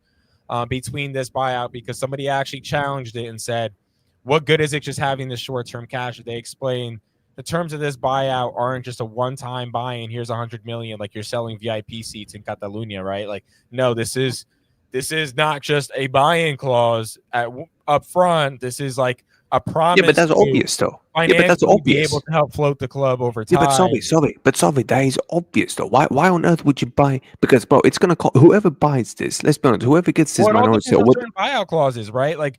Speaker 3: between this buyout, because somebody actually challenged it and said, "What good is it just having this short-term cash?" They explained the terms of this buyout aren't just a one-time buy-in. Here's 100 million, like you're selling VIP seats in Catalonia, right? Like, no, this is not just a buy-in clause up front. This is like a promise.
Speaker 1: Yeah, but that's obvious, though.
Speaker 3: Yeah, but that's obvious. Be able to help float the club over time.
Speaker 1: Yeah, but sorry, that is obvious, though. Why on earth would you buy? Because, bro, it's gonna cost whoever buys this. Let's be honest. Whoever gets this minority,
Speaker 3: certain buyout clauses, right? Like,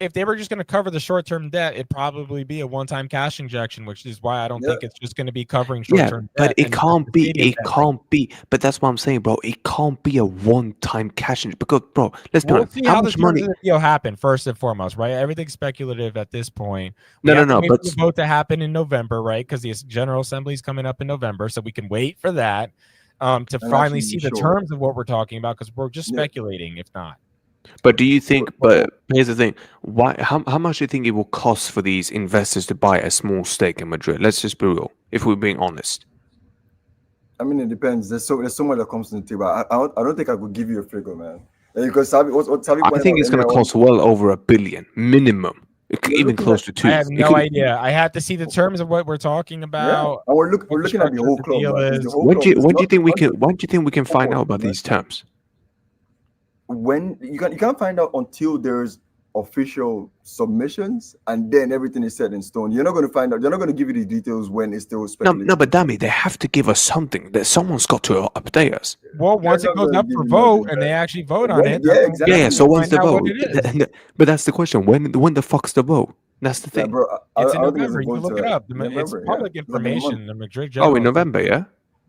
Speaker 3: if they were just going to cover the short-term debt, it'd probably be a one-time cash injection, which is why I don't think it's just going to be covering short-term debt.
Speaker 1: But it can't be. It can't be. But that's what I'm saying, bro. It can't be a one-time cash injection because, bro, let's be honest. How much money
Speaker 3: will happen first and foremost, right? Everything's speculative at this point.
Speaker 1: No.
Speaker 3: But the vote to happen in November, right? Because the General Assembly is coming up in November, so we can wait for that to finally see the terms of what we're talking about, because we're just speculating, if not.
Speaker 1: But do you think? But here's the thing: why? How much do you think it will cost for these investors to buy a small stake in Madrid? Let's just be real. If we're being honest,
Speaker 2: I mean, it depends. There's so much that comes to the table. I don't think I could give you a figure, man. Because what Savi
Speaker 1: I
Speaker 2: pointed
Speaker 1: think
Speaker 2: out
Speaker 1: it's going
Speaker 2: earlier
Speaker 1: to
Speaker 2: on,
Speaker 1: cost well over $1 billion minimum,
Speaker 2: we're
Speaker 1: even
Speaker 2: looking at
Speaker 1: close to
Speaker 3: I
Speaker 1: two.
Speaker 3: have
Speaker 1: It
Speaker 3: no
Speaker 1: could,
Speaker 3: idea. I have to see the terms of what we're talking
Speaker 2: yeah,
Speaker 3: about,
Speaker 2: and
Speaker 3: what
Speaker 2: we're
Speaker 3: the
Speaker 2: looking at the
Speaker 3: structure of
Speaker 2: whole
Speaker 3: the
Speaker 2: club,
Speaker 3: deal
Speaker 2: man. It's the
Speaker 3: is.
Speaker 2: whole club. It's
Speaker 1: when do
Speaker 2: not
Speaker 1: you think we can?
Speaker 2: 100
Speaker 1: When do you think we can find out
Speaker 2: portion,
Speaker 1: about
Speaker 2: man.
Speaker 1: these terms?
Speaker 2: When you can't find out until there's official submissions and then everything is set in stone. You're not going to find out. They're not going to give you the details when it's still
Speaker 1: No,
Speaker 2: speculation.
Speaker 1: no, but Damii, they have to give us something. That someone's got to update us.
Speaker 3: Well,
Speaker 2: They're
Speaker 3: once it
Speaker 2: not
Speaker 3: goes
Speaker 2: going to
Speaker 3: up
Speaker 2: give
Speaker 3: for
Speaker 2: you
Speaker 3: vote
Speaker 2: nothing,
Speaker 3: and they
Speaker 2: man.
Speaker 3: actually vote on it,
Speaker 2: Yeah,
Speaker 3: that's when
Speaker 2: exactly.
Speaker 1: Yeah,
Speaker 3: we'll
Speaker 1: so when's
Speaker 3: find
Speaker 1: the
Speaker 3: out what
Speaker 1: vote?
Speaker 3: it is.
Speaker 1: But that's the question. When the fuck's the vote? That's the
Speaker 2: Yeah,
Speaker 1: thing.
Speaker 2: bro.
Speaker 3: It's in
Speaker 2: I don't think there's
Speaker 3: November.
Speaker 2: a
Speaker 3: You can
Speaker 2: vote
Speaker 3: look it
Speaker 2: to
Speaker 3: up. It's
Speaker 2: November. Yeah,
Speaker 3: public
Speaker 2: it's like in a month.
Speaker 3: information. The Madrid
Speaker 1: Oh, in
Speaker 3: General.
Speaker 1: November, yeah.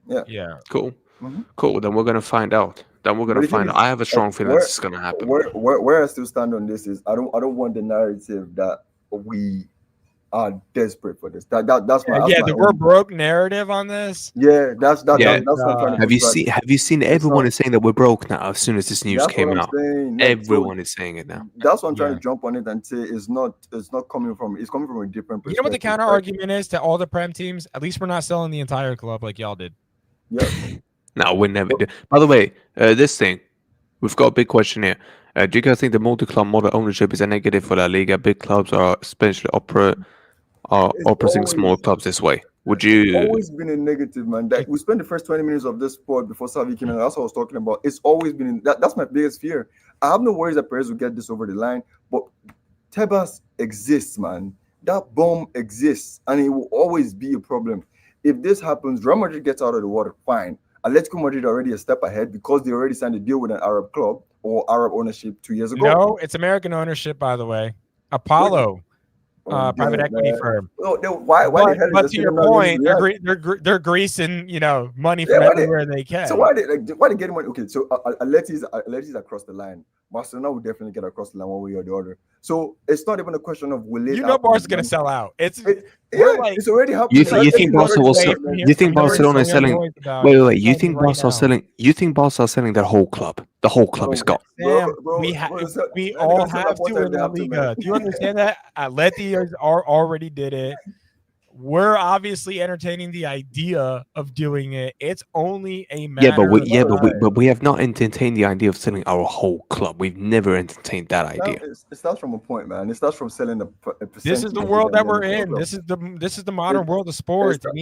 Speaker 2: Yeah.
Speaker 3: Yeah.
Speaker 1: Cool,
Speaker 2: Mhm.
Speaker 1: cool. Then we're gonna find out.
Speaker 2: But the thing is,
Speaker 1: I have a strong feeling
Speaker 2: where
Speaker 1: this is gonna happen.
Speaker 2: where I still stand on this is I don't want the narrative that we are desperate for this. That's
Speaker 3: Yeah,
Speaker 2: my
Speaker 3: the we're
Speaker 2: own.
Speaker 3: broke narrative on this.
Speaker 2: Yeah,
Speaker 1: Yeah.
Speaker 2: that's what I'm trying to
Speaker 1: Have you
Speaker 2: push back.
Speaker 1: seen
Speaker 2: It's
Speaker 1: everyone
Speaker 2: not.
Speaker 1: is saying that we're broke now as soon as this news
Speaker 2: That's what
Speaker 1: came
Speaker 2: I'm
Speaker 1: out?
Speaker 2: saying. Like so,
Speaker 1: Everyone is saying it now.
Speaker 2: that's what I'm trying
Speaker 3: Yeah.
Speaker 2: to jump on it and say it's not coming from it's coming from a different
Speaker 3: You know what the
Speaker 2: perspective.
Speaker 3: counter
Speaker 2: Right?
Speaker 3: argument is to all the Prem teams? At least we're not selling the entire club like y'all did.
Speaker 2: Yeah.
Speaker 1: No, we never do. By the way, this thing, we've got a big question here. Do you guys think the multi-club model ownership is a negative for La Liga? Big clubs are especially
Speaker 2: It's
Speaker 1: operating small
Speaker 2: always
Speaker 1: clubs this way. Would
Speaker 2: it's
Speaker 1: you?
Speaker 2: always been a negative, man. That we spent the first 20 minutes of this sport before Savi came in. That's what I was talking about. It's always been that's my biggest fear. I have no worries that Perez will get this over the line, but Tebas exists, man. That bomb exists, and it will always be a problem. If this happens, Real Madrid gets out of the water, fine. Atletico Madrid already a step ahead because they already signed a deal with an Arab club or Arab ownership 2 years ago.
Speaker 3: No, it's American ownership, by the way. Apollo,
Speaker 2: Oh,
Speaker 3: private
Speaker 2: damn,
Speaker 3: equity
Speaker 2: man.
Speaker 3: firm.
Speaker 2: No, why the hell is
Speaker 3: But
Speaker 2: this
Speaker 3: to
Speaker 2: thing
Speaker 3: your
Speaker 2: not going
Speaker 3: point,
Speaker 2: to Riyadh?
Speaker 3: they're greasing money
Speaker 2: Yeah,
Speaker 3: from
Speaker 2: why they-
Speaker 3: everywhere they can.
Speaker 2: So why they getting money? Okay, so Atleti's across the line. Barcelona will definitely get across the line one way or the other. So it's not even a question of will it.
Speaker 3: you know,
Speaker 2: happen?
Speaker 3: Barca's gonna sell out. It's
Speaker 2: It,
Speaker 3: we're
Speaker 2: yeah,
Speaker 3: like
Speaker 2: it's already happening.
Speaker 1: You think Barca will sell? You think Barcelona is selling? Wait. You think Barca are selling? You think Barca are selling their whole club? The whole club is gone.
Speaker 3: Sam,
Speaker 2: Bro,
Speaker 3: we
Speaker 2: they're
Speaker 3: all
Speaker 2: gonna sell
Speaker 3: have
Speaker 2: out what
Speaker 3: to in
Speaker 2: they
Speaker 3: La
Speaker 2: have to, man.
Speaker 3: Liga. Do you understand that? Atleti already did it. We're obviously entertaining the idea of doing it. It's only a matter.
Speaker 1: But we have not entertained the idea of selling our whole club. We've never entertained that idea.
Speaker 2: It starts from a point, man. It starts from selling a percentage.
Speaker 3: This is the world that we're in. This is the modern world of sports. And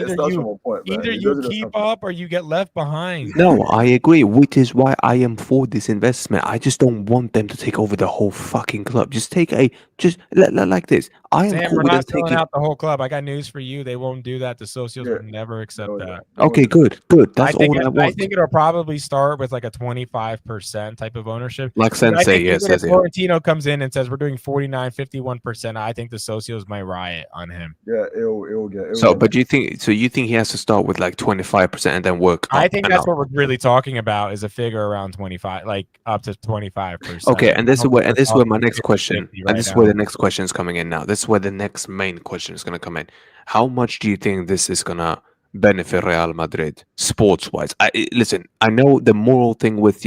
Speaker 3: either you keep up or you get left behind.
Speaker 1: No, I agree, which is why I am for this investment. I just don't want them to take over the whole fucking club. Just take like this. I am
Speaker 3: Sam,
Speaker 1: cool
Speaker 3: we're
Speaker 1: with them
Speaker 3: not selling
Speaker 1: taking
Speaker 3: out the whole club. I got news for you. They won't do that. The socios would never accept that.
Speaker 1: Okay, good. That's all I want.
Speaker 3: I think it'll probably start with like a 25% type of ownership.
Speaker 1: Like Sensei, yes,
Speaker 3: if Florentino comes in and says we're doing 49, 51%, I think the socios might riot on him.
Speaker 2: Yeah, it'll get.
Speaker 1: But you think he has to start with like 25% and then work up?
Speaker 3: I think that's what we're really talking about is a figure around 25, like up to 25%.
Speaker 1: Okay, and this is where my next question, and this is where the next question is coming in now. This is where the next main question is going to come in. How much do you think this is going to benefit Real Madrid sports-wise? Listen, I know the moral thing with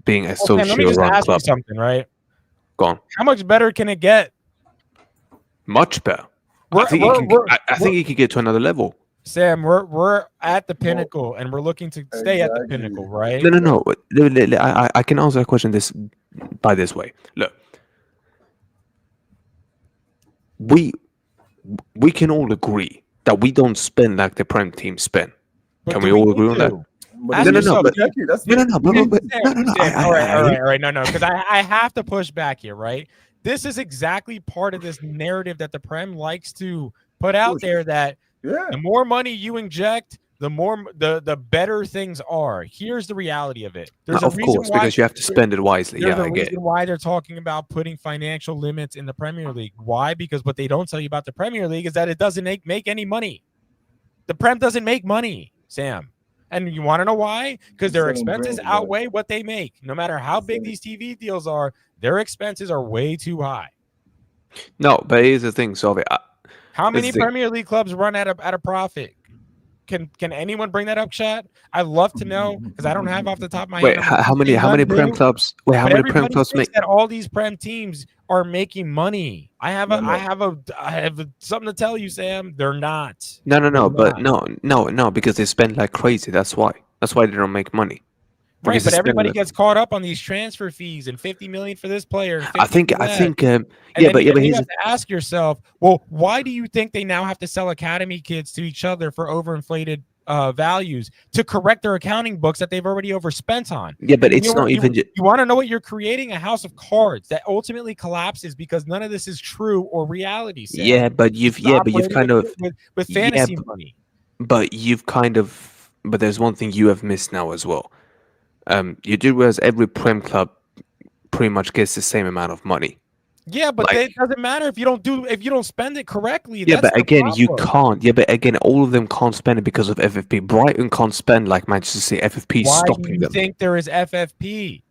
Speaker 1: being a social
Speaker 3: let me just ask
Speaker 1: club.
Speaker 3: you something, right?
Speaker 1: Go on.
Speaker 3: How much better can it get?
Speaker 1: Much better. I think it can get to another level.
Speaker 3: Sam, we're at the pinnacle, and we're looking to stay at the pinnacle, right?
Speaker 1: No. I can answer that question this way. Look, we can all agree that we don't spend like the Prem team spend.
Speaker 3: But
Speaker 1: can we all agree on that?
Speaker 3: All right. No, because I have to push back here, right? This is exactly part of this narrative that the Prem likes to put out there that the more money you inject, the more the better things are. Here's the reality of it. There's
Speaker 1: of course, because you have to spend it wisely.
Speaker 3: There's
Speaker 1: Yeah,
Speaker 3: a
Speaker 1: I get
Speaker 3: reason why they're talking about putting financial limits in the Premier League. Why? Because what they don't tell you about the Premier League is that it doesn't make any money. The Prem doesn't make money, Sam. And you want to know why? Because their expenses outweigh what they make. No matter how big these TV deals are, their expenses are way too high.
Speaker 1: No, but here's the thing, so
Speaker 3: how many Premier League clubs run at a profit? Can anyone bring that up, chat? I'd love to know because I don't have off the top of my
Speaker 1: Wait,
Speaker 3: head.
Speaker 1: how many prem clubs? Wait, how
Speaker 3: But
Speaker 1: many prem
Speaker 3: everybody
Speaker 1: clubs
Speaker 3: thinks
Speaker 1: make?
Speaker 3: that all these prem teams are making money. I have
Speaker 2: No.
Speaker 3: something to tell you, Sam. They're not.
Speaker 1: No, but
Speaker 3: not.
Speaker 1: no, because they spend like crazy. That's why. That's why they don't make money.
Speaker 3: Right,
Speaker 1: Because they
Speaker 3: but
Speaker 1: spend.
Speaker 3: everybody gets caught up on these transfer fees and 50 million for this player and
Speaker 1: I
Speaker 3: 50
Speaker 1: think.
Speaker 3: for
Speaker 1: I
Speaker 3: that.
Speaker 1: think.
Speaker 3: And
Speaker 1: Yeah,
Speaker 3: then
Speaker 1: but
Speaker 3: you
Speaker 1: here's.
Speaker 3: have to ask yourself, well, why do you think they now have to sell academy kids to each other for overinflated values to correct their accounting books that they've already overspent on?
Speaker 1: Yeah, but
Speaker 3: And
Speaker 1: it's not even.
Speaker 3: you want to know what you're creating? A house of cards that ultimately collapses because none of this is true or reality, Sam.
Speaker 1: Yeah, but
Speaker 3: It's
Speaker 1: you've
Speaker 3: operating
Speaker 1: kind of.
Speaker 3: with
Speaker 1: Yeah,
Speaker 3: fantasy money.
Speaker 1: but you've kind of. But there's one thing you have missed now as well. You do realize every prem club pretty much gets the same amount of money.
Speaker 3: Yeah, but
Speaker 1: Like,
Speaker 3: it doesn't matter if you don't spend it correctly.
Speaker 1: yeah,
Speaker 3: That's
Speaker 1: but
Speaker 3: the
Speaker 1: again, you
Speaker 3: problem.
Speaker 1: can't. Yeah, but again, all of them can't spend it because of FFP. Brighton can't spend like Manchester City. FFP is
Speaker 3: Why do
Speaker 1: stopping
Speaker 3: you
Speaker 1: them.
Speaker 3: think there is FFP?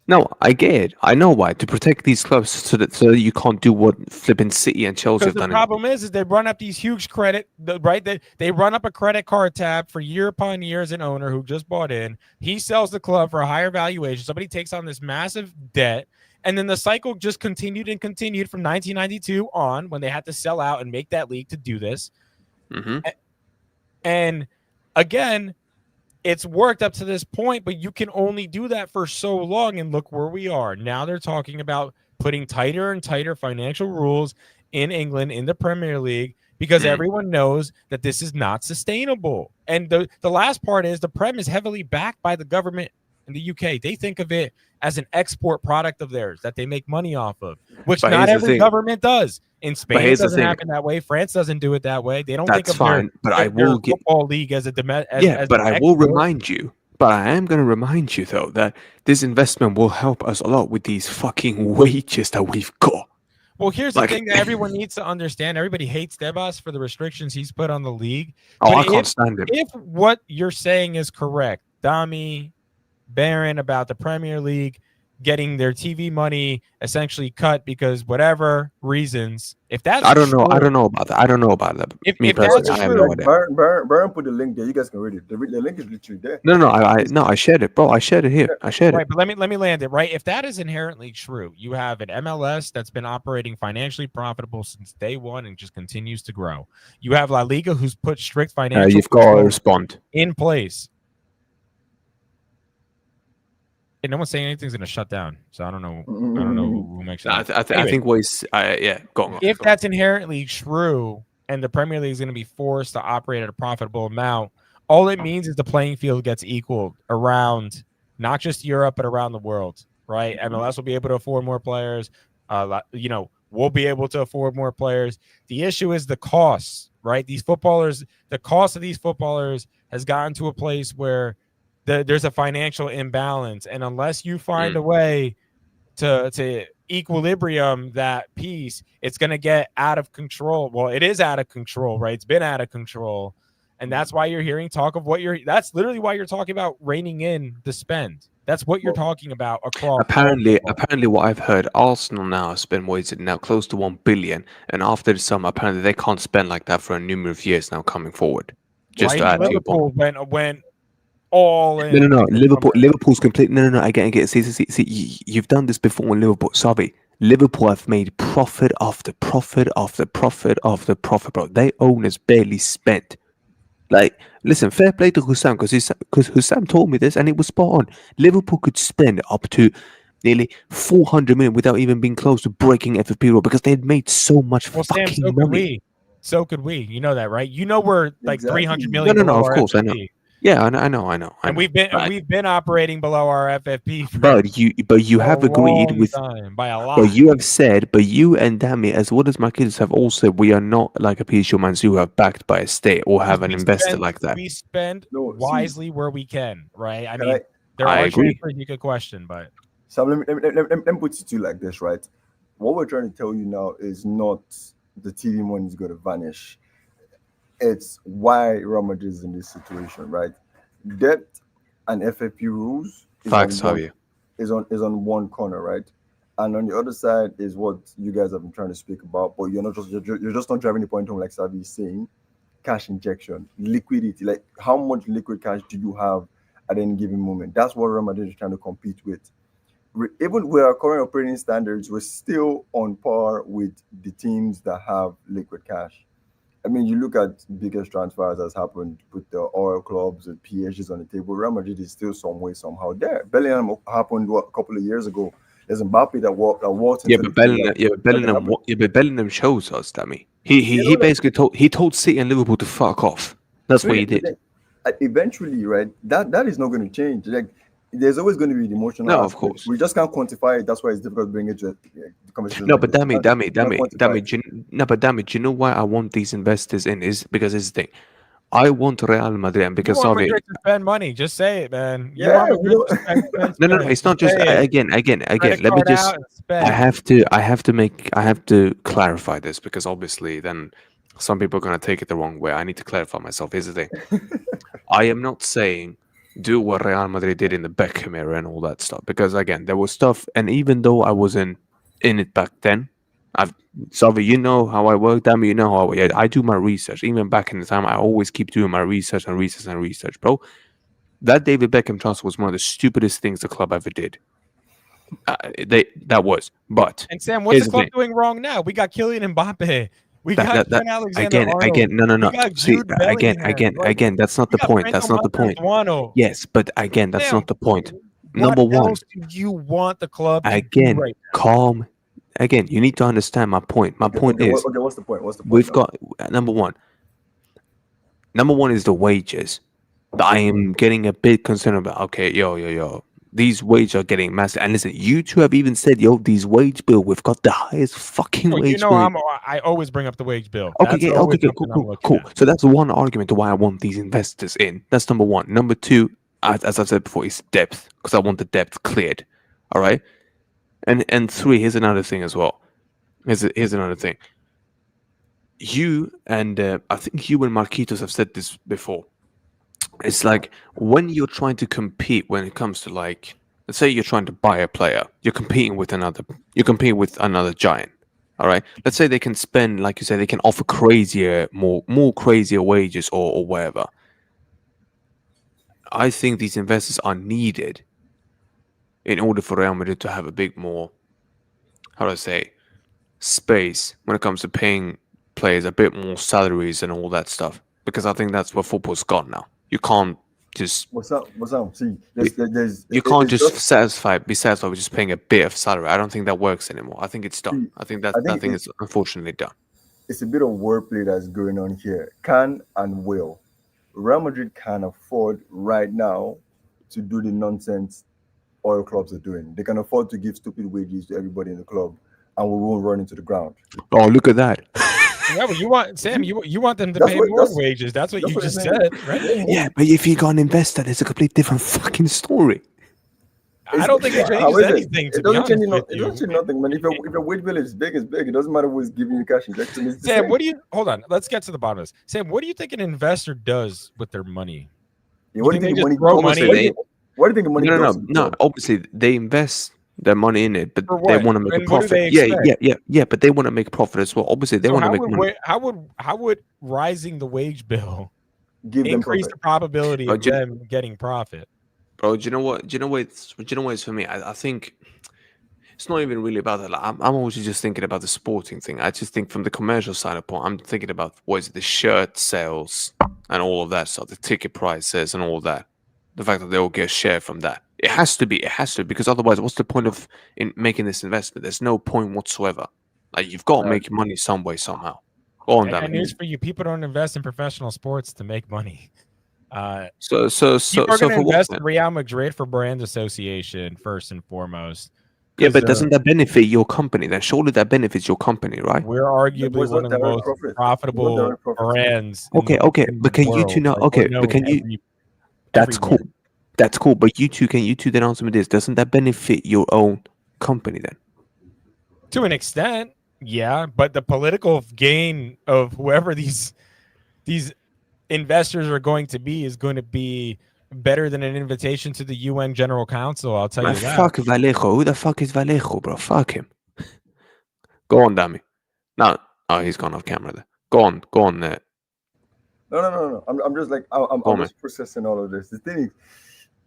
Speaker 1: No, I get it. I know why. To protect these clubs so that you can't do what flipping City and Chelsea
Speaker 3: Because
Speaker 1: have
Speaker 3: the
Speaker 1: done.
Speaker 3: problem is they run up these huge they run up a credit card tab for year upon year as an owner who just bought in. He sells the club for a higher valuation. Somebody takes on this massive debt. And then the cycle just continued and continued from 1992 on when they had to sell out and make that league to do this.
Speaker 1: Mm-hmm.
Speaker 3: And again, it's worked up to this point, but you can only do that for so long. And look where we are. Now they're talking about putting tighter and tighter financial rules in England in the Premier League because everyone knows that this is not sustainable. And the last part is the Prem is heavily backed by the government in the UK. They think of it as an export product of theirs that they make money off of, which
Speaker 1: But
Speaker 3: not
Speaker 1: here's the
Speaker 3: every
Speaker 1: thing.
Speaker 3: government does. In Spain, it
Speaker 1: here's the
Speaker 3: doesn't
Speaker 1: thing.
Speaker 3: happen that way. France doesn't do it that way. They don't think
Speaker 1: That's
Speaker 3: of their
Speaker 1: fine, but I
Speaker 3: their
Speaker 1: will get.
Speaker 3: football league as a
Speaker 1: Yeah, but
Speaker 3: an
Speaker 1: I will
Speaker 3: export.
Speaker 1: remind you. But I am going to remind you though that this investment will help us a lot with these fucking wages that we've got.
Speaker 3: Well, here's
Speaker 1: Like-
Speaker 3: the thing that everyone needs to understand. Everybody hates Debas for the restrictions he's put on the league.
Speaker 1: Oh,
Speaker 3: But
Speaker 1: I can't stand him.
Speaker 3: if what you're saying is correct, Damii, Barron about the Premier League getting their TV money essentially cut because whatever reasons, if that's
Speaker 1: I don't know.
Speaker 3: true,
Speaker 1: I don't know about that. I don't know about that.
Speaker 3: If
Speaker 1: Me
Speaker 3: that's
Speaker 1: personally, I have
Speaker 3: true-
Speaker 1: no idea.
Speaker 2: Baron put the link there. You guys can read it. The link is literally there.
Speaker 1: No, I shared it, bro. I shared it here. I shared
Speaker 3: right,
Speaker 1: it.
Speaker 3: but let me land it right. If that is inherently true, you have an MLS that's been operating financially profitable since day one and just continues to grow. You have La Liga who's put strict financial
Speaker 1: You've got to
Speaker 3: controls
Speaker 1: respond.
Speaker 3: in place. And no one's saying anything's going to shut down, so I don't know. I don't know who makes
Speaker 1: No,
Speaker 3: that.
Speaker 1: I think what he's. Yeah, go on.
Speaker 3: If that's inherently true, and the Premier League is going to be forced to operate at a profitable amount, all it means is the playing field gets equaled around not just Europe but around the world. Right? MLS will be able to afford more players. We'll be able to afford more players. The issue is the costs. Right? The cost of these footballers has gotten to a place where there's a financial imbalance, and unless you find a way to equilibrium that piece, it's going to get out of control. Well, it is out of control, right? It's been out of control, and that's why you're hearing talk of that's literally why you're talking about reining in the spend. That's what you're talking about across.
Speaker 1: Apparently, what I've heard, Arsenal now spend what is it now, close to 1 billion, and after the summer, apparently they can't spend like that for a number of years now coming forward. Just to add to your point.
Speaker 3: Liverpool went all in.
Speaker 1: No. Liverpool's complete. No. I get it. See, you've done this before in Liverpool. Sorry. Liverpool have made profit after profit after profit after profit, bro. They owners barely spent. Like, listen, fair play to Hussam because Hussam told me this and it was spot on. Liverpool could spend up to nearly 400 million without even being close to breaking FFP rule because they had made so much fucking money.
Speaker 3: So could we. You know that, right? You know we're like 300 million.
Speaker 1: No. Of course, I know. Yeah, I know.
Speaker 3: And we've been operating below our FFP.
Speaker 1: But you have agreed with
Speaker 3: by a lot.
Speaker 1: But you have said, but you and Damii, as well as my kids, have all said we are not like a PSU Man who are backed by a state or have an investor like that.
Speaker 3: We spend wisely where we can, right? I
Speaker 2: Can
Speaker 3: mean, there
Speaker 1: I
Speaker 3: are
Speaker 1: agree.
Speaker 3: transfers you could question, but
Speaker 2: So let me put it to you like this, right? What we're trying to tell you now is not the TV money is going to vanish. It's why Real Madrid is in this situation, right? Debt and FFP rules
Speaker 1: Facts, Javier.
Speaker 2: is on one corner, right? And on the other side is what you guys have been trying to speak about, but you're just not driving the point home like Savi is saying. cash injection, liquidity. Like how much liquid cash do you have at any given moment? That's what Real Madrid is trying to compete with. Even with our current operating standards, we're still on par with the teams that have liquid cash. I mean, you look at biggest transfers that's happened with the oil clubs and PHs on the table. Real Madrid is still some way somehow there. Bellingham happened a couple of years ago. There's Mbappe that walked
Speaker 1: Yeah,
Speaker 2: into
Speaker 1: but
Speaker 2: the team
Speaker 1: Bellingham, yeah, but
Speaker 2: that
Speaker 1: Bellingham,
Speaker 2: happened.
Speaker 1: yeah, but Bellingham shows us, Dammy. He he
Speaker 2: You
Speaker 1: he
Speaker 2: know, like,
Speaker 1: basically told City and Liverpool to fuck off. That's what he
Speaker 2: but
Speaker 1: did.
Speaker 2: then, eventually, right? That is not going to change. Like, there's always going to be the emotional
Speaker 1: No, of
Speaker 2: aspect.
Speaker 1: course.
Speaker 2: We just can't quantify it. That's why it's difficult to bring it to the conversations
Speaker 1: No,
Speaker 2: like
Speaker 1: but
Speaker 2: this. We can't quantify it.
Speaker 1: Dammy, do you know why I want these investors in? Is because it's the thing. I want Real Madrid, and
Speaker 3: You
Speaker 1: because
Speaker 3: want
Speaker 1: of it.
Speaker 3: Madrid to spend money? Just say it, man. You
Speaker 2: Yeah,
Speaker 3: want Madrid to spend, spend,
Speaker 1: No,
Speaker 3: spend.
Speaker 1: it's not
Speaker 3: Just
Speaker 1: just
Speaker 3: say it.
Speaker 1: again.
Speaker 3: Credit
Speaker 1: Let me
Speaker 3: card
Speaker 1: just.
Speaker 3: out and spend.
Speaker 1: I have to clarify this because obviously then some people are gonna take it the wrong way. I need to clarify myself. Here's the thing. I am not saying do what Real Madrid did in the Beckham era and all that stuff because again there was stuff, and even though I wasn't in it back then, I've Salvi, you know how I work. Damn, you know how I do my research. Even back in the time, I always keep doing my research and research and research, bro. That David Beckham transfer was one of the stupidest things the club ever did. That was, but
Speaker 3: And Sam, what's
Speaker 1: here's
Speaker 3: the
Speaker 1: the
Speaker 3: club
Speaker 1: thing.
Speaker 3: doing wrong now? We got Kylian Mbappe. We got
Speaker 1: That
Speaker 3: Trent Alexander-Arnold.
Speaker 1: no.
Speaker 3: We got
Speaker 1: See,
Speaker 3: Jude Bellingham. Like,
Speaker 1: that's not
Speaker 3: we
Speaker 1: the
Speaker 3: got
Speaker 1: point. That's
Speaker 3: Franco
Speaker 1: not the point.
Speaker 3: Martins-Guano.
Speaker 1: Yes, but again, that's
Speaker 3: Sam,
Speaker 1: not the point.
Speaker 3: what
Speaker 1: Number one,
Speaker 3: else do you want the club to do
Speaker 1: again,
Speaker 3: right now?
Speaker 1: calm. Again, you need to understand my point. My point is,
Speaker 2: What's the point? What's the point
Speaker 1: we've
Speaker 2: now?
Speaker 1: got number one. Number one is the wages. That I am getting a bit concerned about. Okay, yo. These wages are getting massive. And listen, you two have even said, yo, these wage bill, we've got the highest fucking
Speaker 3: Well, you
Speaker 1: wage
Speaker 3: know,
Speaker 1: bill.
Speaker 3: I always bring up the wage bill.
Speaker 1: Okay,
Speaker 3: That's always something I'm looking
Speaker 1: cool.
Speaker 3: at.
Speaker 1: So that's one argument to why I want these investors in. That's number one. Number two, as I've said before, is depth because I want the depth cleared. All right, and three, here's another thing as well. Here's another thing. You and I think you and Marquitos have said this before. It's like when you're trying to compete when it comes to like, let's say you're trying to buy a player, you're competing with another giant. All right. Let's say they can spend, like you said, they can offer crazier, more crazier wages or whatever. I think these investors are needed in order for Real Madrid to have a big more, how do I say, space when it comes to paying players a bit more salaries and all that stuff. Because I think that's where football's gone now. You can't just
Speaker 2: What's up? What's up? See,
Speaker 1: you can't
Speaker 2: it's
Speaker 1: just be satisfied with just paying a bit of salary. I don't think that works anymore. I think it's done.
Speaker 2: see,
Speaker 1: I think
Speaker 2: I
Speaker 1: that
Speaker 2: think
Speaker 1: thing is unfortunately done.
Speaker 2: it's a bit of wordplay that's going on here. Can and will. Real Madrid can afford right now to do the nonsense oil clubs are doing. They can afford to give stupid wages to everybody in the club, and we won't run into the ground.
Speaker 1: Oh, look at that.
Speaker 3: Yeah, but you want Sam, you want them to
Speaker 2: That's
Speaker 3: pay
Speaker 2: what-
Speaker 3: more
Speaker 2: that's-
Speaker 3: wages. That's what
Speaker 2: that's
Speaker 3: you
Speaker 2: what
Speaker 3: just
Speaker 2: I'm saying.
Speaker 3: said, right?
Speaker 1: Yeah, but if you got an investor, it's a complete different fucking story.
Speaker 3: I don't think it
Speaker 2: How
Speaker 3: changes
Speaker 2: is
Speaker 3: anything. To
Speaker 2: It
Speaker 3: be
Speaker 2: doesn't
Speaker 3: honest
Speaker 2: change.
Speaker 3: with
Speaker 2: It
Speaker 3: you,
Speaker 2: doesn't change nothing, man. If your wage bill is big, it's big. It doesn't matter who's giving you cash injection. It's the
Speaker 3: Sam,
Speaker 2: same.
Speaker 3: what do you hold on? Let's get to the bottom of this. Sam, what do you think an investor does with their money?
Speaker 2: Yeah, what do
Speaker 3: think
Speaker 2: you
Speaker 3: they
Speaker 2: think
Speaker 3: just
Speaker 2: money?
Speaker 3: throw
Speaker 1: Obviously,
Speaker 3: money?
Speaker 2: What do you think the money does? to the club?
Speaker 1: Obviously, they invest their money in it, but
Speaker 3: For
Speaker 1: they
Speaker 3: what?
Speaker 1: want to make a
Speaker 3: And what do
Speaker 1: profit.
Speaker 3: they expect?
Speaker 1: Yeah. But they want to make profit as well. Obviously, they
Speaker 3: So
Speaker 1: want to make money.
Speaker 3: how would rising the wage bill
Speaker 2: Give them
Speaker 3: increase
Speaker 2: profit.
Speaker 3: the probability
Speaker 1: But
Speaker 3: of them getting profit?
Speaker 1: Bro, do you know what? Do you know what? It's for me. I think it's not even really about that. Like, I'm always just thinking about the sporting thing. I just think from the commercial side of point, I'm thinking about what is it, the shirt sales and all of that stuff, the ticket prices and all of that. The fact that they all get a share from that. It has to be. Because otherwise, what's the point of in making this investment? There's no point whatsoever. Like you've got to make money some way somehow. Go on,
Speaker 3: I got
Speaker 1: Damien.
Speaker 3: news for you. People don't invest in professional sports to make money.
Speaker 1: So
Speaker 3: People are going to
Speaker 1: for what?
Speaker 3: invest
Speaker 1: Then?
Speaker 3: in Real Madrid for brand association first and foremost.
Speaker 1: Yeah,
Speaker 3: 'Cause
Speaker 1: but
Speaker 3: they're-
Speaker 1: doesn't that benefit your company? Then surely that benefits your company, right?
Speaker 3: we're arguably
Speaker 2: was
Speaker 3: one
Speaker 2: not
Speaker 3: of the
Speaker 2: direct
Speaker 3: most
Speaker 2: profit.
Speaker 3: profitable
Speaker 2: direct profit.
Speaker 3: brands. in
Speaker 1: Okay,
Speaker 3: the-
Speaker 1: okay,
Speaker 3: in
Speaker 1: but
Speaker 3: the
Speaker 1: can you two
Speaker 3: world.
Speaker 1: now?
Speaker 3: Like,
Speaker 1: Okay,
Speaker 3: we're known
Speaker 1: but can you? That's
Speaker 3: everywhere.
Speaker 1: cool. That's cool. But you two, can you two then answer me this? Doesn't that benefit your own company then?
Speaker 3: To an extent, yeah, but the political gain of whoever these investors are going to be is going to be better than an invitation to the UN General Council. I'll tell
Speaker 1: Man,
Speaker 3: you that.
Speaker 1: fuck Vallejo. Who the fuck is Vallejo, bro? Fuck him. Go on, Dammy. No, oh, he's gone off camera there. Go on there.
Speaker 2: No. I'm just like I'm
Speaker 1: Woman.
Speaker 2: just processing all of this. The thing is,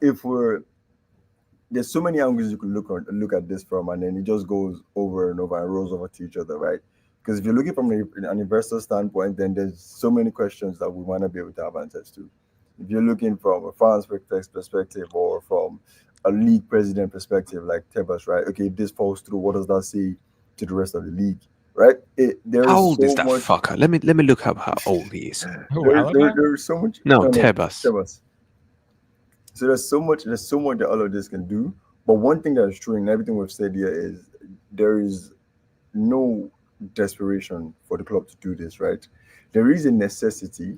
Speaker 2: if we're there's so many angles you can look at this from, and then it just goes over and over and rolls over to each other, right? Because if you're looking from an investor standpoint, then there's so many questions that we want to be able to have answers to. If you're looking from a fans perspective or from a league president perspective, like Tebas, right? Okay, if this falls through, what does that say to the rest of the league, right? There
Speaker 1: How
Speaker 2: is
Speaker 1: old is
Speaker 2: so
Speaker 1: that
Speaker 2: much.
Speaker 1: fucker? Let me look up how old he is.
Speaker 3: Who, Alaba?
Speaker 2: There is so much.
Speaker 1: No,
Speaker 2: No, no,
Speaker 1: Tebas.
Speaker 2: Tebas. So there's so much that all of this can do. But one thing that is true in everything we've said here is there is no desperation for the club to do this, right? There is a necessity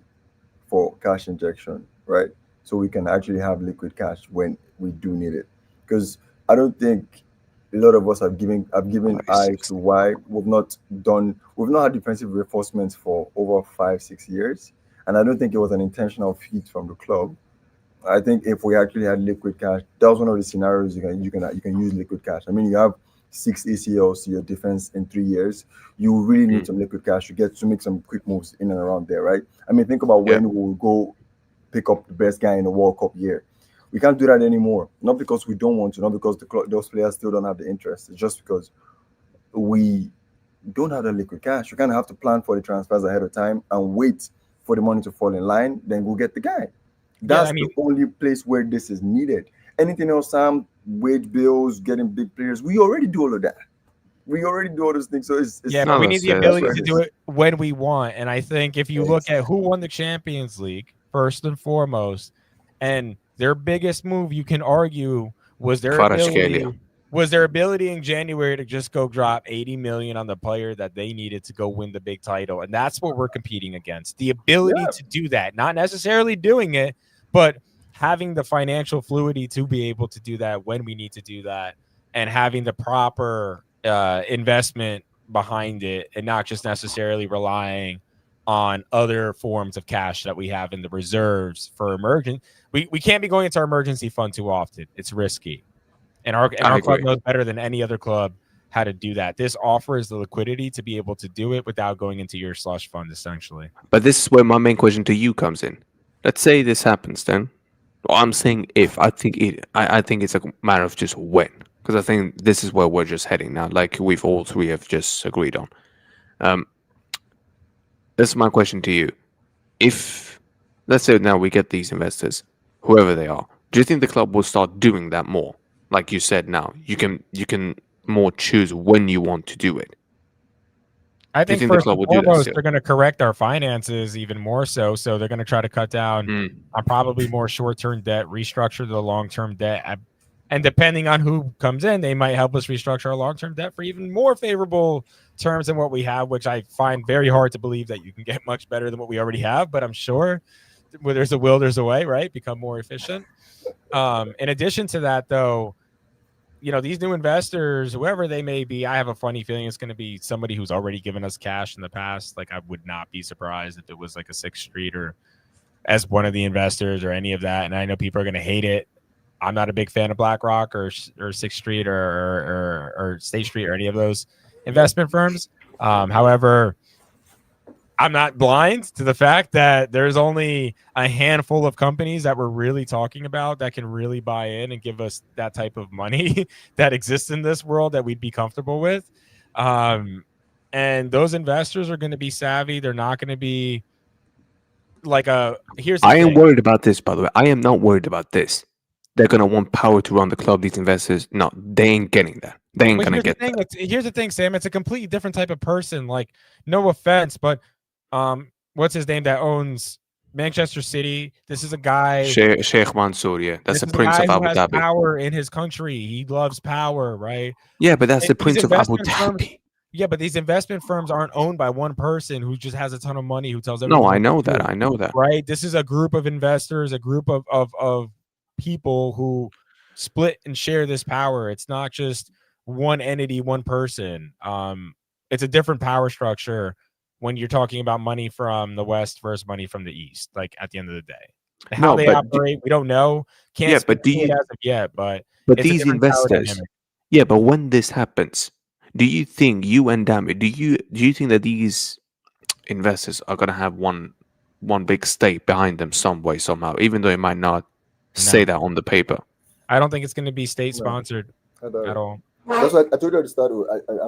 Speaker 2: for cash injection, right? So we can actually have liquid cash when we do need it. Because I don't think a lot of us have given eyes to why we've not had defensive reinforcements for over 5 6 years. And I don't think it was an intentional feat from the club. I think if we actually had liquid cash, that was one of the scenarios you can use liquid cash. I mean, you have 6 ACLs to your defense in 3 years. You really need
Speaker 1: Mm,
Speaker 2: some liquid cash to get to make some quick moves in and around there, right? I mean, think about
Speaker 1: yeah.
Speaker 2: when we'll go pick up the best guy in the World Cup year. We can't do that anymore. Not because we don't want to, not because those players still don't have the interest. It's just because we don't have the liquid cash. You kind of have to plan for the transfers ahead of time and wait for the money to fall in line. Then go get the guy.
Speaker 3: Yeah, I
Speaker 2: That's the
Speaker 3: mean,
Speaker 2: only place where this is needed. Anything else, Sam, wage bills, getting big players, we already do all of that. We already do all those things. So
Speaker 3: yeah,
Speaker 2: it's
Speaker 3: but
Speaker 1: No,
Speaker 3: we need the
Speaker 1: that's
Speaker 2: that's
Speaker 3: ability
Speaker 2: where
Speaker 1: fair.
Speaker 2: it
Speaker 3: to do
Speaker 2: is.
Speaker 3: it when we want. And I think if you look at who
Speaker 2: Exactly.
Speaker 3: won the Champions League, first and foremost, and their biggest move, you can argue, was their
Speaker 1: Kvaratskhelia.
Speaker 3: ability in January to just go drop 80 million on the player that they needed to go win the big title. And that's what we're competing against. The ability
Speaker 2: Yeah.
Speaker 3: to do that, not necessarily doing it, but having the financial fluidity to be able to do that when we need to do that, and having the proper investment behind it, and not just necessarily relying on other forms of cash that we have in the reserves for emergent. We can't be going into our emergency fund too often. It's risky. And
Speaker 1: I
Speaker 3: our club
Speaker 1: agree.
Speaker 3: knows better than any other club how to do that. This offers the liquidity to be able to do it without going into your slush fund, essentially.
Speaker 1: But this is where my main question to you comes in. Let's say this happens then. Well, I'm saying if. I think it's a matter of just when. Because I think this is where we're just heading now, like we've all three have just agreed on. Um, this is my question to you. If let's say now we get these investors, whoever they are, do you think the club will start doing that more? Like you said now, you can more choose when you want to do it.
Speaker 3: I
Speaker 1: Do you
Speaker 3: think
Speaker 1: think the
Speaker 3: first
Speaker 1: club
Speaker 3: and
Speaker 1: will do that
Speaker 3: foremost,
Speaker 1: still?
Speaker 3: they're going to correct our finances even more so. So they're going to try to cut down
Speaker 1: Mm,
Speaker 3: on probably more short-term debt, restructure the long-term debt. And depending on who comes in, they might help us restructure our long-term debt for even more favorable terms than what we have, which I find very hard to believe that you can get much better than what we already have. But I'm sure where there's a will, there's a way, right? Become more efficient. In addition to that, though, these new investors, whoever they may be, I have a funny feeling it's going to be somebody who's already given us cash in the past. Like, I would not be surprised if it was like a Sixth Street or as one of the investors or any of that. And I know people are going to hate it. I'm not a big fan of BlackRock or Sixth Street or State Street or any of those investment firms. However, I'm not blind to the fact that there's only a handful of companies that we're really talking about that can really buy in and give us that type of money that exists in this world that we'd be comfortable with. And those investors are going to be savvy. They're not going to be like here's the
Speaker 1: I am
Speaker 3: thing.
Speaker 1: worried about this, by the way. I am not worried about this. They're gonna want power to run the club. These investors, no, they ain't getting that. They ain't
Speaker 3: But
Speaker 1: gonna get that.
Speaker 3: here's the thing, Sam. It's a completely different type of person. Like, no offense, but what's his name that owns Manchester City? This is a guy.
Speaker 1: Sheikh Mansour, yeah, that's
Speaker 3: This
Speaker 1: the
Speaker 3: is a
Speaker 1: Prince
Speaker 3: guy
Speaker 1: of
Speaker 3: who
Speaker 1: Abu
Speaker 3: has
Speaker 1: Dhabi.
Speaker 3: power in his country. He loves power, right?
Speaker 1: Yeah, but that's
Speaker 3: And
Speaker 1: the
Speaker 3: these
Speaker 1: Prince of Abu
Speaker 3: investment firms,
Speaker 1: Dhabi.
Speaker 3: yeah, but these investment firms aren't owned by one person who just has a ton of money who tells
Speaker 1: No,
Speaker 3: everyone
Speaker 1: I
Speaker 3: what to
Speaker 1: know
Speaker 3: do,
Speaker 1: that. I know that.
Speaker 3: right? This is a group of investors, a group of people who split and share this power. It's not just one entity, one person. It's a different power structure when you're talking about money from the West versus money from the East. Like, at the end of the day, how
Speaker 1: No,
Speaker 3: they operate, we don't know. Can't
Speaker 1: yeah,
Speaker 3: speak to it as of yet, but
Speaker 1: but
Speaker 3: it's a
Speaker 1: these
Speaker 3: different power
Speaker 1: investors,
Speaker 3: dynamic.
Speaker 1: yeah, but when this happens, do you think you and Damii, do you think that these investors are gonna have one? one big state behind them some way somehow, even though it might not say that on the paper.
Speaker 3: I don't think it's going to be state
Speaker 2: No.
Speaker 3: sponsored at all.
Speaker 2: That's why I told you at the start.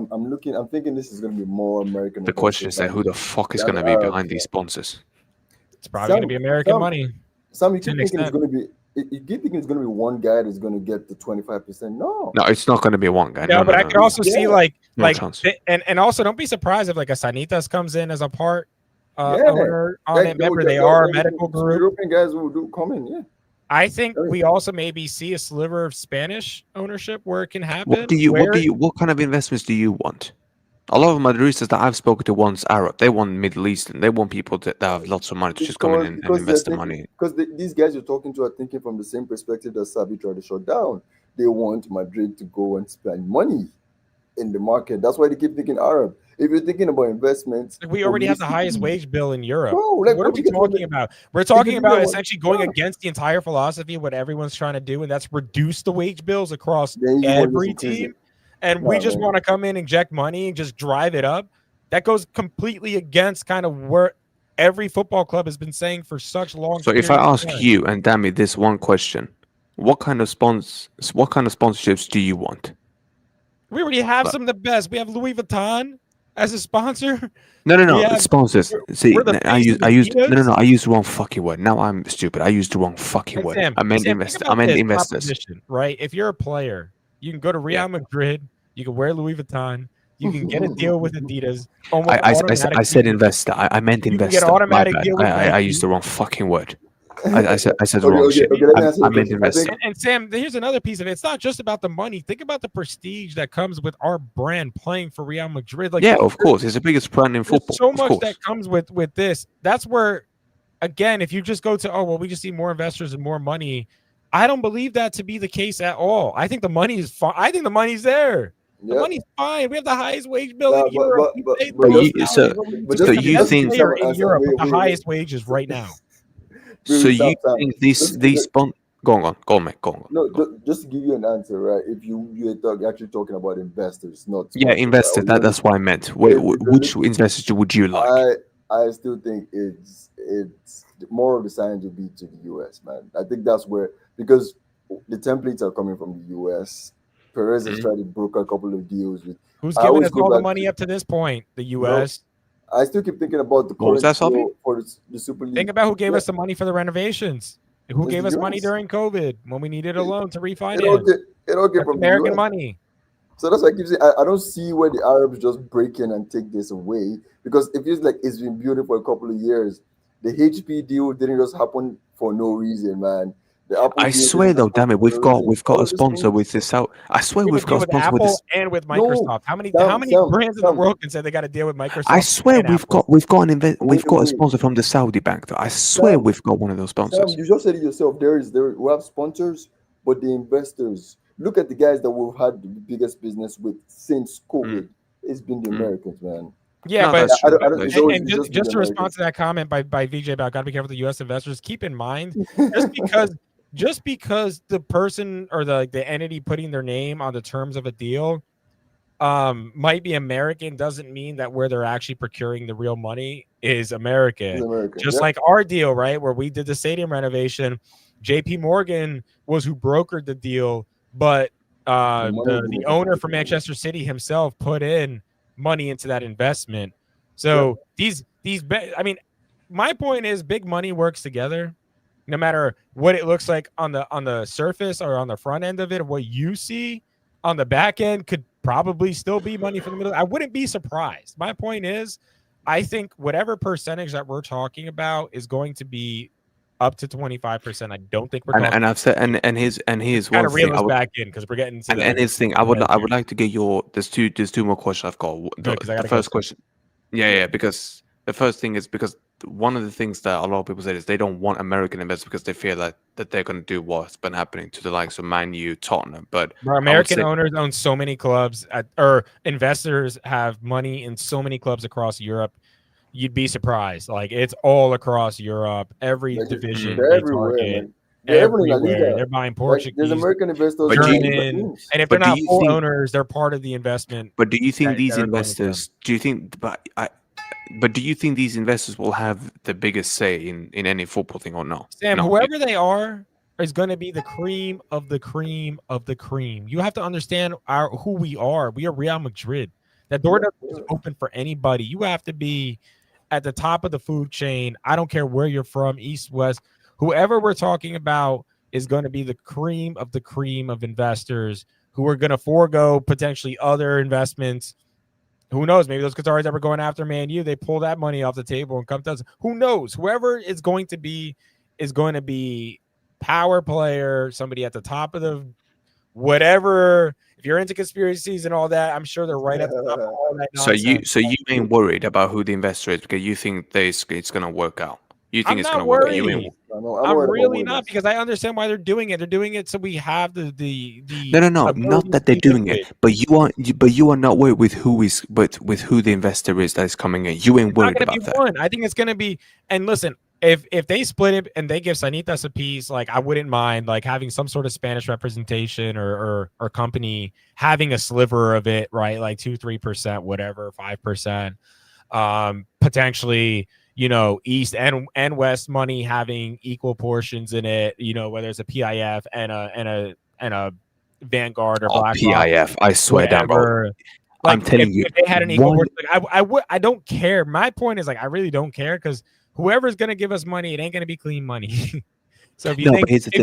Speaker 2: I'm thinking this is going to be more American.
Speaker 1: The question is that who the fuck is
Speaker 2: than
Speaker 1: going to be
Speaker 2: Arabs,
Speaker 1: behind these sponsors?
Speaker 3: It's probably going to be American money.
Speaker 2: Sam, you
Speaker 3: to
Speaker 2: keep
Speaker 3: an
Speaker 2: thinking it's
Speaker 3: extent.
Speaker 2: going to be. You keep thinking it's going to be one guy that's going to get the 25%. No,
Speaker 1: No, it's not going to be one guy.
Speaker 3: No, but I could also see
Speaker 2: Yeah.
Speaker 1: No chance.
Speaker 3: and also don't be surprised if like a Sanitas comes in as a part
Speaker 2: Yeah.
Speaker 3: owner on it. Remember, they are a medical group.
Speaker 2: European guys will do come in. Yeah.
Speaker 3: I think we also maybe see a sliver of Spanish ownership where it can happen.
Speaker 1: What kind of investments do you want? A lot of Madridistas that I've spoken to want Arab. They want Middle Eastern. They want people that have lots of money to just come in and invest the money.
Speaker 2: Because these guys you're talking to are thinking from the same perspective that Sabi tried to shut down. They want Madrid to go and spend money in the market. That's why they keep thinking Arab. If you're thinking about investments,
Speaker 3: we already have the highest wage bill in Europe.
Speaker 2: Bro, like,
Speaker 3: what are we talking about? We're talking about essentially going
Speaker 2: Yeah.
Speaker 3: against the entire philosophy of what everyone's trying to do, and that's reduce the wage bills across
Speaker 2: Then you want
Speaker 3: every
Speaker 2: to increase
Speaker 3: team.
Speaker 2: it.
Speaker 3: And we
Speaker 2: No,
Speaker 3: just
Speaker 2: man.
Speaker 3: want to come in, inject money, and just drive it up. That goes completely against kind of where every football club has been saying for such long.
Speaker 1: So if I
Speaker 3: periods of
Speaker 1: ask
Speaker 3: time.
Speaker 1: you and Damii this one question, what kind of sponsorships do you want?
Speaker 3: We already have
Speaker 1: But-
Speaker 3: some of the best. We have Louis Vuitton as a sponsor.
Speaker 1: No,
Speaker 3: We have-
Speaker 1: sponsors. See,
Speaker 3: we're the
Speaker 1: I
Speaker 3: face
Speaker 1: used
Speaker 3: of Adidas.
Speaker 1: I used the wrong fucking word. Now I'm stupid. I used the wrong fucking
Speaker 3: And
Speaker 1: word.
Speaker 3: Sam,
Speaker 1: I meant
Speaker 3: Sam,
Speaker 1: investors.
Speaker 3: think
Speaker 1: I
Speaker 3: about
Speaker 1: meant
Speaker 3: this
Speaker 1: investors.
Speaker 3: proposition, right? If you're a player, you can go to Real
Speaker 1: Yeah.
Speaker 3: Madrid. You can wear Louis Vuitton. You can get a deal with Adidas.
Speaker 1: I said investor. I meant
Speaker 3: You can get
Speaker 1: investor. My
Speaker 3: automatic
Speaker 1: bad.
Speaker 3: deal with
Speaker 1: I
Speaker 3: Nike.
Speaker 1: used the wrong fucking word. I said the
Speaker 2: Okay,
Speaker 1: wrong
Speaker 2: okay,
Speaker 1: shit.
Speaker 2: okay, let me answer
Speaker 1: I
Speaker 2: the
Speaker 1: meant
Speaker 2: question. I
Speaker 1: investor.
Speaker 2: think-
Speaker 3: And Sam, here's another piece of it. It's not just about the money. Think about the prestige that comes with our brand playing for Real Madrid. Like,
Speaker 1: Yeah, of course. It's the biggest brand in
Speaker 3: there's
Speaker 1: football.
Speaker 3: so
Speaker 1: Of
Speaker 3: much
Speaker 1: course.
Speaker 3: that comes with this. That's where, again, if you just go to, oh well, we just see more investors and more money. I don't believe that to be the case at all. I think the money is fine. I think the money's there. The
Speaker 2: Yep.
Speaker 3: money's fine. We have the highest wage bill
Speaker 2: Nah,
Speaker 3: in Europe. We pay the most
Speaker 1: just-
Speaker 3: salaries.
Speaker 1: so-
Speaker 3: We're
Speaker 2: but
Speaker 3: just
Speaker 1: so
Speaker 3: the
Speaker 1: you
Speaker 3: best
Speaker 1: think-
Speaker 3: player in
Speaker 2: Wait,
Speaker 3: Europe with the
Speaker 2: wait.
Speaker 3: highest wages right now.
Speaker 1: So you
Speaker 2: Sam.
Speaker 1: think these go on, mate. Go on.
Speaker 2: No, just to give you an answer, right? If you're actually talking about investors, not
Speaker 1: Yeah,
Speaker 2: sponsors,
Speaker 1: investors.
Speaker 2: right?
Speaker 1: That's what I meant. Wait,
Speaker 2: If you're
Speaker 1: which investors would you like?
Speaker 2: I still think it's more of the signs will be to the US, man. I think that's where, because the templates are coming from the US. Perez has tried to broker a couple of deals with.
Speaker 3: Who's
Speaker 2: I
Speaker 3: giving
Speaker 2: always
Speaker 3: us
Speaker 2: go
Speaker 3: all the
Speaker 2: back
Speaker 3: money
Speaker 2: to-
Speaker 3: up to this point? The U.S.
Speaker 2: I still keep thinking about the
Speaker 1: What was
Speaker 2: current
Speaker 1: that, Sophie?
Speaker 2: deal for the Super League.
Speaker 3: Think about who gave
Speaker 2: Yeah.
Speaker 3: us the money for the renovations. Who
Speaker 2: It's
Speaker 3: gave
Speaker 2: the
Speaker 3: us money
Speaker 2: US.
Speaker 3: during COVID when we needed a loan to
Speaker 2: It all
Speaker 3: refinance?
Speaker 2: get
Speaker 3: That's
Speaker 2: from
Speaker 3: American
Speaker 2: the US.
Speaker 3: money.
Speaker 2: So that's why I keep saying I don't see where the Arabs just break in and take this away, because it feels like it's been building for a couple of years. The HP deal didn't just happen for no reason, man. The Apple
Speaker 1: I
Speaker 2: deal
Speaker 1: swear
Speaker 2: didn't
Speaker 1: though,
Speaker 2: just
Speaker 1: damn
Speaker 2: happen
Speaker 1: it,
Speaker 2: for
Speaker 1: we've
Speaker 2: no
Speaker 1: got
Speaker 2: reason.
Speaker 1: a
Speaker 2: All these
Speaker 1: sponsor
Speaker 2: things-
Speaker 1: with this out. I swear
Speaker 3: We
Speaker 1: we've
Speaker 3: have a deal
Speaker 1: got a
Speaker 3: with
Speaker 1: sponsor with
Speaker 3: Apple
Speaker 1: this.
Speaker 3: and with
Speaker 2: No,
Speaker 3: Microsoft. How many
Speaker 2: Sam,
Speaker 3: brands in the
Speaker 2: Sam.
Speaker 3: world can say they got a deal with Microsoft?
Speaker 1: I swear
Speaker 3: and
Speaker 1: we've
Speaker 3: Apple?
Speaker 1: got
Speaker 2: Wait,
Speaker 1: a
Speaker 2: wait.
Speaker 1: sponsor from the Saudi bank though. I swear
Speaker 2: Sam,
Speaker 1: we've got one of those
Speaker 2: Sam,
Speaker 1: sponsors.
Speaker 2: you just said it yourself. We have sponsors, but the investors. Look at the guys that we've had the biggest business with since COVID. It's been the Americans, man.
Speaker 3: Yeah,
Speaker 1: No,
Speaker 3: but
Speaker 1: that's true.
Speaker 2: I don't-
Speaker 1: That's
Speaker 2: it's always-
Speaker 3: and
Speaker 2: it's
Speaker 3: just,
Speaker 2: just
Speaker 3: to
Speaker 2: been
Speaker 3: respond
Speaker 2: Americans.
Speaker 3: to that comment by VJ about got to be careful with the U.S. investors. Keep in mind, just because the person or the entity putting their name on the terms of a deal might be American doesn't mean that where they're actually procuring the real money is American.
Speaker 2: It's American.
Speaker 3: Just
Speaker 2: Yep.
Speaker 3: like our deal, right, where we did the stadium renovation, JP Morgan was who brokered the deal, but
Speaker 2: money
Speaker 3: the
Speaker 2: didn't
Speaker 3: owner
Speaker 2: come
Speaker 3: from
Speaker 2: from
Speaker 3: Manchester City himself put in money into that investment. So I mean, my point is big money works together, no matter what it looks like on the surface or on the front end of it. What you see on the back end could probably still be money from the middle. I wouldn't be surprised. My point is, I think whatever percentage that we're talking about is going to be up to 25%. I don't think we're talking.
Speaker 1: And I've said and here's
Speaker 3: kind
Speaker 1: one
Speaker 3: of reel
Speaker 1: thing.
Speaker 3: us back in because we're getting to
Speaker 1: And his thing, I would like to get your. There's two more questions I've got.
Speaker 3: Good, 'cause I gotta
Speaker 1: The
Speaker 3: go
Speaker 1: first
Speaker 3: soon.
Speaker 1: question, yeah, because the first thing is because one of the things that a lot of people say is they don't want American investors because they feel that they're going to do what's been happening to the likes of Man U, Tottenham. But
Speaker 3: Bro, American owners own so many clubs, or investors have money in so many clubs across Europe. You'd be surprised. Like it's all across Europe, every
Speaker 2: Like,
Speaker 3: division.
Speaker 2: they're
Speaker 3: they
Speaker 2: everywhere,
Speaker 3: target,
Speaker 2: man. They're everywhere in La
Speaker 3: everywhere.
Speaker 2: Liga.
Speaker 3: They're buying
Speaker 2: Like,
Speaker 3: Portuguese,
Speaker 2: there's American investors.
Speaker 1: But do you-
Speaker 3: German, and if
Speaker 1: but
Speaker 3: they're
Speaker 1: do
Speaker 3: not
Speaker 1: you
Speaker 3: full
Speaker 1: think-
Speaker 3: owners, they're part of the investment.
Speaker 1: But do you think
Speaker 3: that
Speaker 1: these
Speaker 3: are going with them.
Speaker 1: investors? Do you think? But But do you think these investors will have the biggest say in any football thing or no?
Speaker 3: Sam,
Speaker 1: No.
Speaker 3: whoever they are is going to be the cream of the cream of the cream. You have to understand who we are. We are Real Madrid. That door doesn't open for anybody. You have to be at the top of the food chain. I don't care where you're from, east, west. Whoever we're talking about is going to be the cream of investors who are going to forego potentially other investments. Who knows? Maybe those Qataris that were going after Man U, they pull that money off the table and come to us. Who knows? Whoever is going to be power player, somebody at the top of the whatever. If you're into conspiracies and all that, I'm sure they're right at the top of all that nonsense.
Speaker 1: So you ain't worried about who the investor is because you think it's gonna work out. You think
Speaker 3: I'm
Speaker 1: it's
Speaker 3: not
Speaker 1: gonna work out.
Speaker 3: worried. I'm really not, because I understand why they're doing it. They're doing it so we have the
Speaker 1: No,
Speaker 3: ability
Speaker 1: not that
Speaker 3: to
Speaker 1: they're
Speaker 3: be
Speaker 1: doing
Speaker 3: liquid.
Speaker 1: it, but you are not worried with who the investor is that is coming in. You ain't
Speaker 3: Not
Speaker 1: worried
Speaker 3: going to be
Speaker 1: about that.
Speaker 3: one. I think it's going to be. And listen, if they split it and they give Sanitas a piece, like, I wouldn't mind like having some sort of Spanish representation or company having a sliver of it, right? Like 2-3%, whatever, 5%. Potentially, East and West money having equal portions in it. Whether it's a PIF and a Vanguard or BlackRock,
Speaker 1: PIF, I swear down, bro.
Speaker 3: whatever. Like,
Speaker 1: I'm telling you,
Speaker 3: if they had an equal portion, like, I don't care. My point is, like, I really don't care, because whoever's gonna give us money, it ain't gonna be clean money. So if you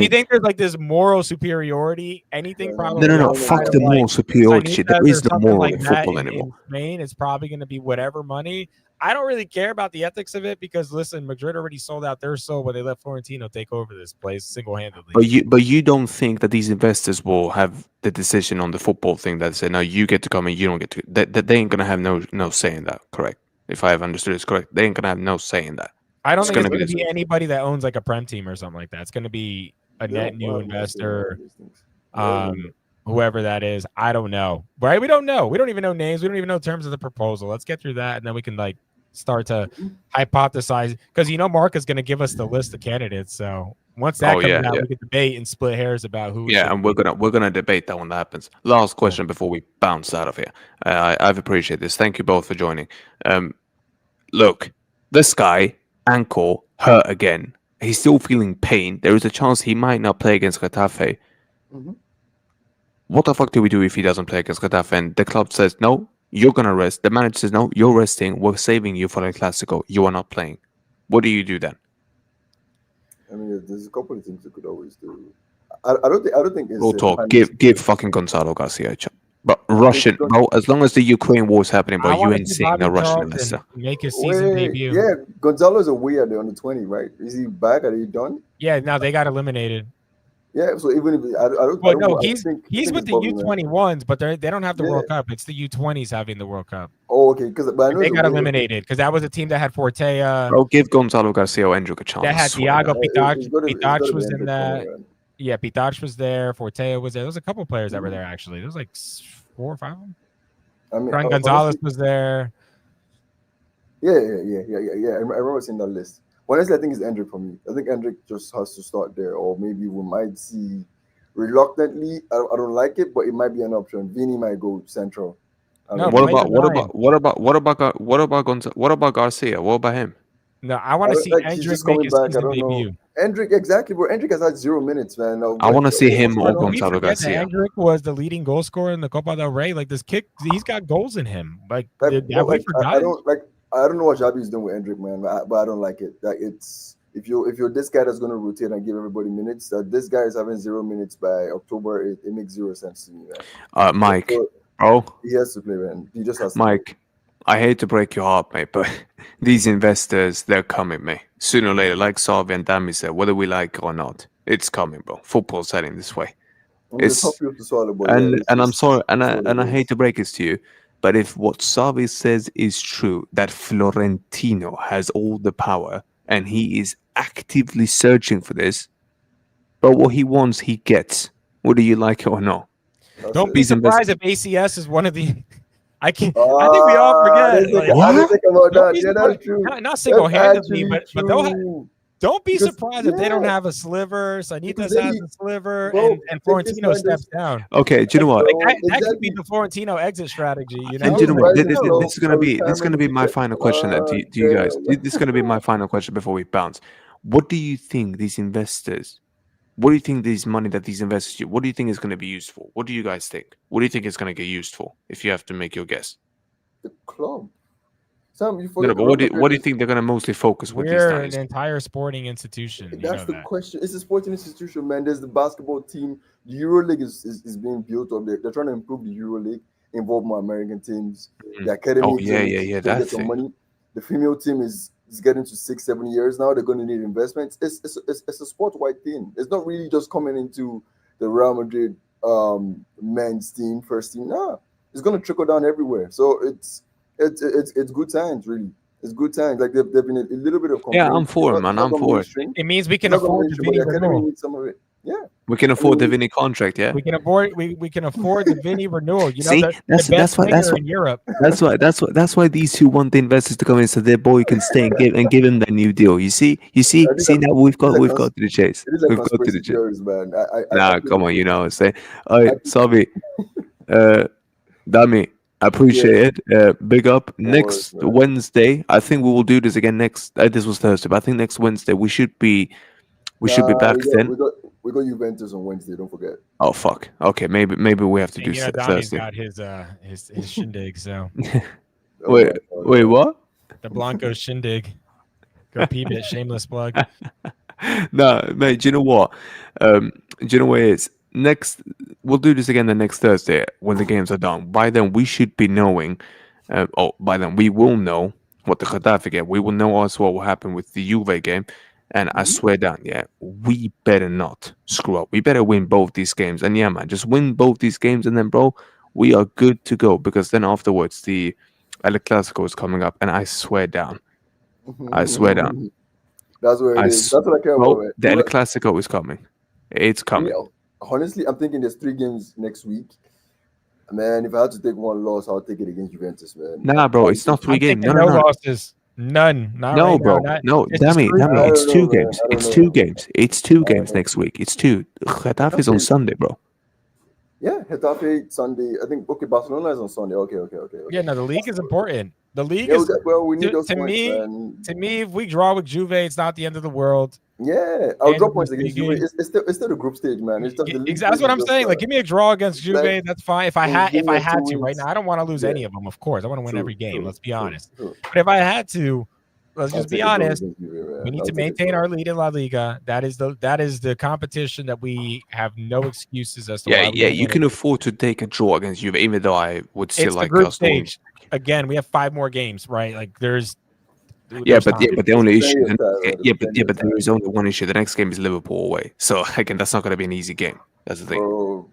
Speaker 3: think there's like this moral superiority, anything probably
Speaker 1: no,
Speaker 3: outside
Speaker 1: fuck
Speaker 3: of,
Speaker 1: the
Speaker 3: like,
Speaker 1: moral superiority shit. There
Speaker 3: Sanitas or
Speaker 1: is no
Speaker 3: something
Speaker 1: moral
Speaker 3: like
Speaker 1: in
Speaker 3: that
Speaker 1: football
Speaker 3: in
Speaker 1: anymore.
Speaker 3: Spain, it's probably going to be whatever money. I don't really care about the ethics of it, because listen, Madrid already sold out their soul when they let Florentino take over this place single-handedly.
Speaker 1: But you don't think that these investors will have the decision on the football thing that say, no, you get to come and you don't get to. That they ain't gonna have no say in that. Correct? If I have understood it's correct, they ain't gonna have no say in that.
Speaker 3: I don't think it's going to be anybody that owns like a Prem team or something like that. It's going to be a net new investor, whoever that is. I don't know, right? We don't know. We don't even know names. We don't even know terms of the proposal. Let's get through that, and then we can like start to hypothesize, because Mark is going to give us the list of candidates. So once that comes out, we can debate and split hairs about who.
Speaker 1: Yeah, and we're gonna debate that when that happens. Last question before we bounce out of here. I've appreciated this. Thank you both for joining. Look, this guy, ankle hurt again. He's still feeling pain. There is a chance he might not play against Getafe. What the fuck do we do if he doesn't play against Getafe? And the club says, no, you're gonna rest. The manager says, no, you're resting. We're saving you for the Clasico. You are not playing. What do you do then?
Speaker 2: I mean, there's a couple of things you could always do. I don't think it's
Speaker 1: Real talk. Give fucking Gonzalo Garcia a chance. But Russian, bro, as long as the Ukraine war is happening, bro, you ain't seeing no Russian investor.
Speaker 3: Make his season debut.
Speaker 2: Yeah, Gonzalo's away at the under 20, right? Is he back? Are they done?
Speaker 3: Yeah, no, they got eliminated.
Speaker 2: Yeah, so even if I don't,
Speaker 3: well,
Speaker 2: I don't
Speaker 3: no, he's with the U21s, but they don't have the World Cup. It's the U20s having the World Cup.
Speaker 2: Oh, okay, because
Speaker 3: they got eliminated because that was a team that had Fortea.
Speaker 1: Bro, give Gonzalo Garcia or Endrick a chance.
Speaker 3: That had Thiago Pitach was in that. Yeah, Pitach was there. Fortea was there. There was a couple of players that were there actually. There was like 4 or 5 of them. I mean, Gonzalez was there.
Speaker 2: Yeah. I remember seeing that list. Honestly, I think it's Endrick for me. I think Endrick just has to start there, or maybe we might see reluctantly. I don't like it, but it might be an option. Vinny might go central.
Speaker 1: What about Garcia? What about him?
Speaker 3: No, I want to see Endrick make his season debut.
Speaker 2: Endrick, exactly, bro. Endrick has had 0 minutes, man.
Speaker 1: I want to see him or Gonzalo Garcia.
Speaker 3: Endrick was the leading goal scorer in the Copa del Rey. Like, this kick, he's got goals in him. Like,
Speaker 2: I don't know what Xabi's doing with Endrick, man, but I don't like it. Like, it's if you're this guy that's going to rotate and give everybody minutes, this guy is having 0 minutes by October. It makes 0 sense to me, man.
Speaker 1: Mike, bro,
Speaker 2: he has to play, man. He just has to.
Speaker 1: Mike, I hate to break your heart, mate, but these investors, they're coming, mate. Sooner or later, like Sarvi and Damii said, whether we like it or not, it's coming, bro. Football's heading this way. And I'm sorry, and I hate to break this to you, but if what Sarvi says is true, that Florentino has all the power and he is actively searching for this, but what he wants, he gets, whether you like it or not.
Speaker 3: Don't be surprised if ACS is one of the. I think we all forget.
Speaker 2: I didn't think about that. Yeah, that's true.
Speaker 3: Not single-handedly, but they'll have, Don't be
Speaker 2: Because,
Speaker 3: surprised if they don't
Speaker 2: yeah,
Speaker 3: have a sliver.
Speaker 2: because
Speaker 3: Sanitas
Speaker 2: then
Speaker 3: has a sliver,
Speaker 2: bro,
Speaker 3: and
Speaker 2: take this
Speaker 3: Florentino
Speaker 2: man.
Speaker 3: steps down.
Speaker 1: Okay, do you know what?
Speaker 3: Like
Speaker 2: Bro,
Speaker 3: that could be
Speaker 2: exactly.
Speaker 3: the Florentino exit strategy, you
Speaker 1: And
Speaker 3: know?
Speaker 1: do you know
Speaker 2: He's
Speaker 1: what?
Speaker 3: Like,
Speaker 2: rising
Speaker 3: no.
Speaker 2: from a
Speaker 1: This is
Speaker 2: retirement
Speaker 1: gonna
Speaker 2: to
Speaker 1: be my
Speaker 2: get.
Speaker 1: final question to you guys.
Speaker 2: Damn.
Speaker 1: This is gonna be my final question before we bounce. What do you think these investors? What do you think these money that these investors do? What do you think is going to be used for? What do you guys think? What do you think it's going to get used for? If you have to make your guess.
Speaker 2: The club. Sam, you
Speaker 1: No, no,
Speaker 2: forget
Speaker 1: but
Speaker 2: Real
Speaker 1: what do you
Speaker 2: Madrid.
Speaker 1: think they're going to mostly focus with these
Speaker 3: We're an
Speaker 1: times?
Speaker 3: entire sporting institution. You
Speaker 2: That's
Speaker 3: know
Speaker 2: the
Speaker 3: that.
Speaker 2: question. It's a sporting institution, man. There's the basketball team. The EuroLeague is being built up. They're trying to improve the EuroLeague, involve more American teams.
Speaker 1: Mhm.
Speaker 2: The
Speaker 1: Oh
Speaker 2: academy
Speaker 1: yeah,
Speaker 2: team
Speaker 1: yeah,
Speaker 2: is
Speaker 1: yeah.
Speaker 2: going to
Speaker 1: That
Speaker 2: get some
Speaker 1: thing.
Speaker 2: money. The female team is getting to 6, 7 years now. They're going to need investments. It's a sport-wide thing. It's not really just coming into the Real Madrid men's team, first team. Nah, it's going to trickle down everywhere. So it's good times, really. It's good times. Like there've been a little bit of
Speaker 1: Yeah, I'm
Speaker 2: complaints.
Speaker 1: for it,
Speaker 2: It's
Speaker 1: man.
Speaker 2: not
Speaker 1: I'm
Speaker 2: gone
Speaker 1: for it.
Speaker 2: mainstream.
Speaker 3: It means we
Speaker 2: It's
Speaker 3: can
Speaker 2: not gone
Speaker 3: afford the
Speaker 2: mainstream, but the
Speaker 3: Vinny
Speaker 2: academy
Speaker 3: renewal.
Speaker 2: needs some of it. Yeah.
Speaker 1: We can
Speaker 2: I
Speaker 1: afford the
Speaker 2: mean,
Speaker 1: Vinny contract, yeah.
Speaker 3: We can afford we can afford the Vinny renewal. You know,
Speaker 1: See,
Speaker 3: the
Speaker 1: that's
Speaker 3: best
Speaker 1: why
Speaker 3: winger in Europe.
Speaker 1: that's why these two want the investors to come in so their boy can stay and give him that new deal.
Speaker 2: these
Speaker 1: See
Speaker 2: are
Speaker 1: now we've got to the chase.
Speaker 2: these are
Speaker 1: We've got to
Speaker 2: conspiracy
Speaker 1: the chase.
Speaker 2: theories, man. I
Speaker 1: Nah,
Speaker 2: believe
Speaker 1: come on, you
Speaker 2: it.
Speaker 1: know what I'm saying. All right,
Speaker 2: I,
Speaker 1: Savi, uh, Damii, I
Speaker 2: yeah,
Speaker 1: appreciate it. Big up.
Speaker 2: no worries,
Speaker 1: Next
Speaker 2: man.
Speaker 1: Wednesday, I think we will do this again next. This was Thursday, but I think next Wednesday we should be
Speaker 2: Nah,
Speaker 1: back then.
Speaker 2: we got Juventus on Wednesday. Don't forget.
Speaker 1: Oh fuck. Okay, maybe we have to do
Speaker 3: And you know, Dami's
Speaker 1: Thursday.
Speaker 3: got his shindig, so
Speaker 2: Oh my god,
Speaker 1: Wait,
Speaker 2: man.
Speaker 1: what?
Speaker 3: the Blanco shindig. Go peep it, shameless plug.
Speaker 1: No, mate. Do you know what? Do you know what it is? Next, we'll do this again the next Thursday when the games are done. By then, we should be knowing. By then, we will know what the Getafe game. We will know also what will happen with the Juve game. And I
Speaker 2: Mhm.
Speaker 1: swear down, yeah, we better not screw up. We better win both these games. And yeah, man, just win both these games, and then, bro, we are good to go. Because then afterwards, the El Clasico is coming up, and I swear down.
Speaker 2: That's where it is. That's what I care about,
Speaker 1: Bro,
Speaker 2: man.
Speaker 1: the El Clasico is coming. It's
Speaker 2: Me,
Speaker 1: coming.
Speaker 2: honestly, I'm thinking there's 3 games next week. Man, if I had to take one loss, I'll take it against Juventus, man.
Speaker 1: Nah, bro, it's not 3
Speaker 3: I'm
Speaker 1: games.
Speaker 3: taking
Speaker 1: No,
Speaker 3: no
Speaker 1: no, no,
Speaker 3: losses. None. Not
Speaker 1: no,
Speaker 3: right now.
Speaker 1: bro.
Speaker 3: Not
Speaker 1: No,
Speaker 3: just a
Speaker 1: Damii,
Speaker 3: screw.
Speaker 1: Damii,
Speaker 2: I
Speaker 1: it's
Speaker 2: don't know,
Speaker 1: two
Speaker 2: man.
Speaker 1: games.
Speaker 2: I don't
Speaker 1: It's
Speaker 2: know.
Speaker 1: 2 games. It's two
Speaker 2: I don't
Speaker 1: games
Speaker 2: know.
Speaker 1: next week. It's two. Getafe is on
Speaker 2: Okay.
Speaker 1: Sunday, bro.
Speaker 2: Yeah, Getafe Sunday. I think okay, Barcelona is on Sunday. Okay.
Speaker 3: Yeah, no, the league is important. The league
Speaker 2: Yeah,
Speaker 3: is
Speaker 2: we need those
Speaker 3: to
Speaker 2: points,
Speaker 3: me.
Speaker 2: man.
Speaker 3: To me, if we draw with Juve, it's not the end of the world.
Speaker 2: Yeah, I'll drop
Speaker 3: Tangible
Speaker 2: points against Juve.
Speaker 3: speaking.
Speaker 2: It's still the group stage, man. It's just the league
Speaker 3: That's
Speaker 2: stage
Speaker 3: what
Speaker 2: is
Speaker 3: I'm
Speaker 2: just
Speaker 3: saying. Like, give me a draw against Juve.
Speaker 2: like
Speaker 3: That's fine. If I
Speaker 2: give me a
Speaker 3: had
Speaker 2: 2
Speaker 3: to right
Speaker 2: weeks.
Speaker 3: now, I don't want to lose
Speaker 2: Yeah,
Speaker 3: any of them. Of course, I want to win every game. Let's be honest.
Speaker 2: True.
Speaker 3: But if I had to, let's
Speaker 2: I'll
Speaker 3: just be
Speaker 2: take a draw
Speaker 3: honest.
Speaker 2: against Juve, man.
Speaker 3: We need
Speaker 2: I'll
Speaker 3: to
Speaker 2: take a
Speaker 3: maintain
Speaker 2: draw.
Speaker 3: our lead in La Liga. That is the competition that we have no excuses as to
Speaker 1: Yeah,
Speaker 3: why we
Speaker 1: yeah,
Speaker 3: don't
Speaker 1: you
Speaker 3: win
Speaker 1: can
Speaker 3: it.
Speaker 1: afford to take a draw against Juve, even though I would still
Speaker 3: It's the
Speaker 1: like
Speaker 3: group
Speaker 1: us to win.
Speaker 3: stage. Again, we have 5 more games, right? Like there's
Speaker 1: Yeah,
Speaker 3: time.
Speaker 1: but the only issue,
Speaker 2: Plenty of time, man. Plenty of
Speaker 1: but there
Speaker 2: time.
Speaker 1: is only one issue. The next game is Liverpool away, so again, that's not going to be an easy game. That's the thing.
Speaker 2: Bro,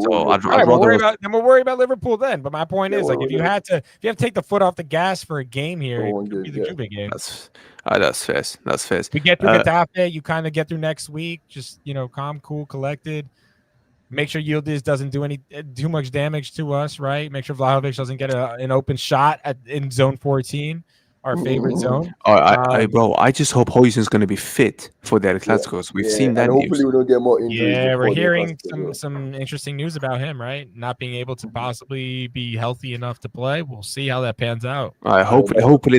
Speaker 1: So
Speaker 3: All
Speaker 1: I'd
Speaker 3: right,
Speaker 1: rather us.
Speaker 3: we'll worry about Liverpool then. But my point
Speaker 2: Yeah,
Speaker 3: is, like,
Speaker 2: we're
Speaker 3: if you
Speaker 2: gonna
Speaker 3: had to take the foot off the gas for a game here,
Speaker 2: go
Speaker 3: it
Speaker 2: one
Speaker 3: could
Speaker 2: game.
Speaker 3: be the
Speaker 2: Yeah.
Speaker 3: Juve game.
Speaker 1: That's fair. That's fair.
Speaker 3: We get through Getafe, you kind of get through next week. Just calm, cool, collected. Make sure Yildiz doesn't do too much damage to us, right? Make sure Vlahovic doesn't get an open shot in zone 14, our favorite zone.
Speaker 1: Bro, I just hope Hoysen's going to be fit for the El
Speaker 2: Yeah,
Speaker 1: Clásicos. We've
Speaker 2: yeah,
Speaker 1: seen that
Speaker 2: and hopefully
Speaker 1: news.
Speaker 2: we don't get more injuries.
Speaker 3: Yeah, we're
Speaker 2: before the
Speaker 3: hearing
Speaker 2: Clasico.
Speaker 3: some interesting news about him, right? Not being able to possibly be healthy enough to play. We'll see how that pans out.
Speaker 1: Hopefully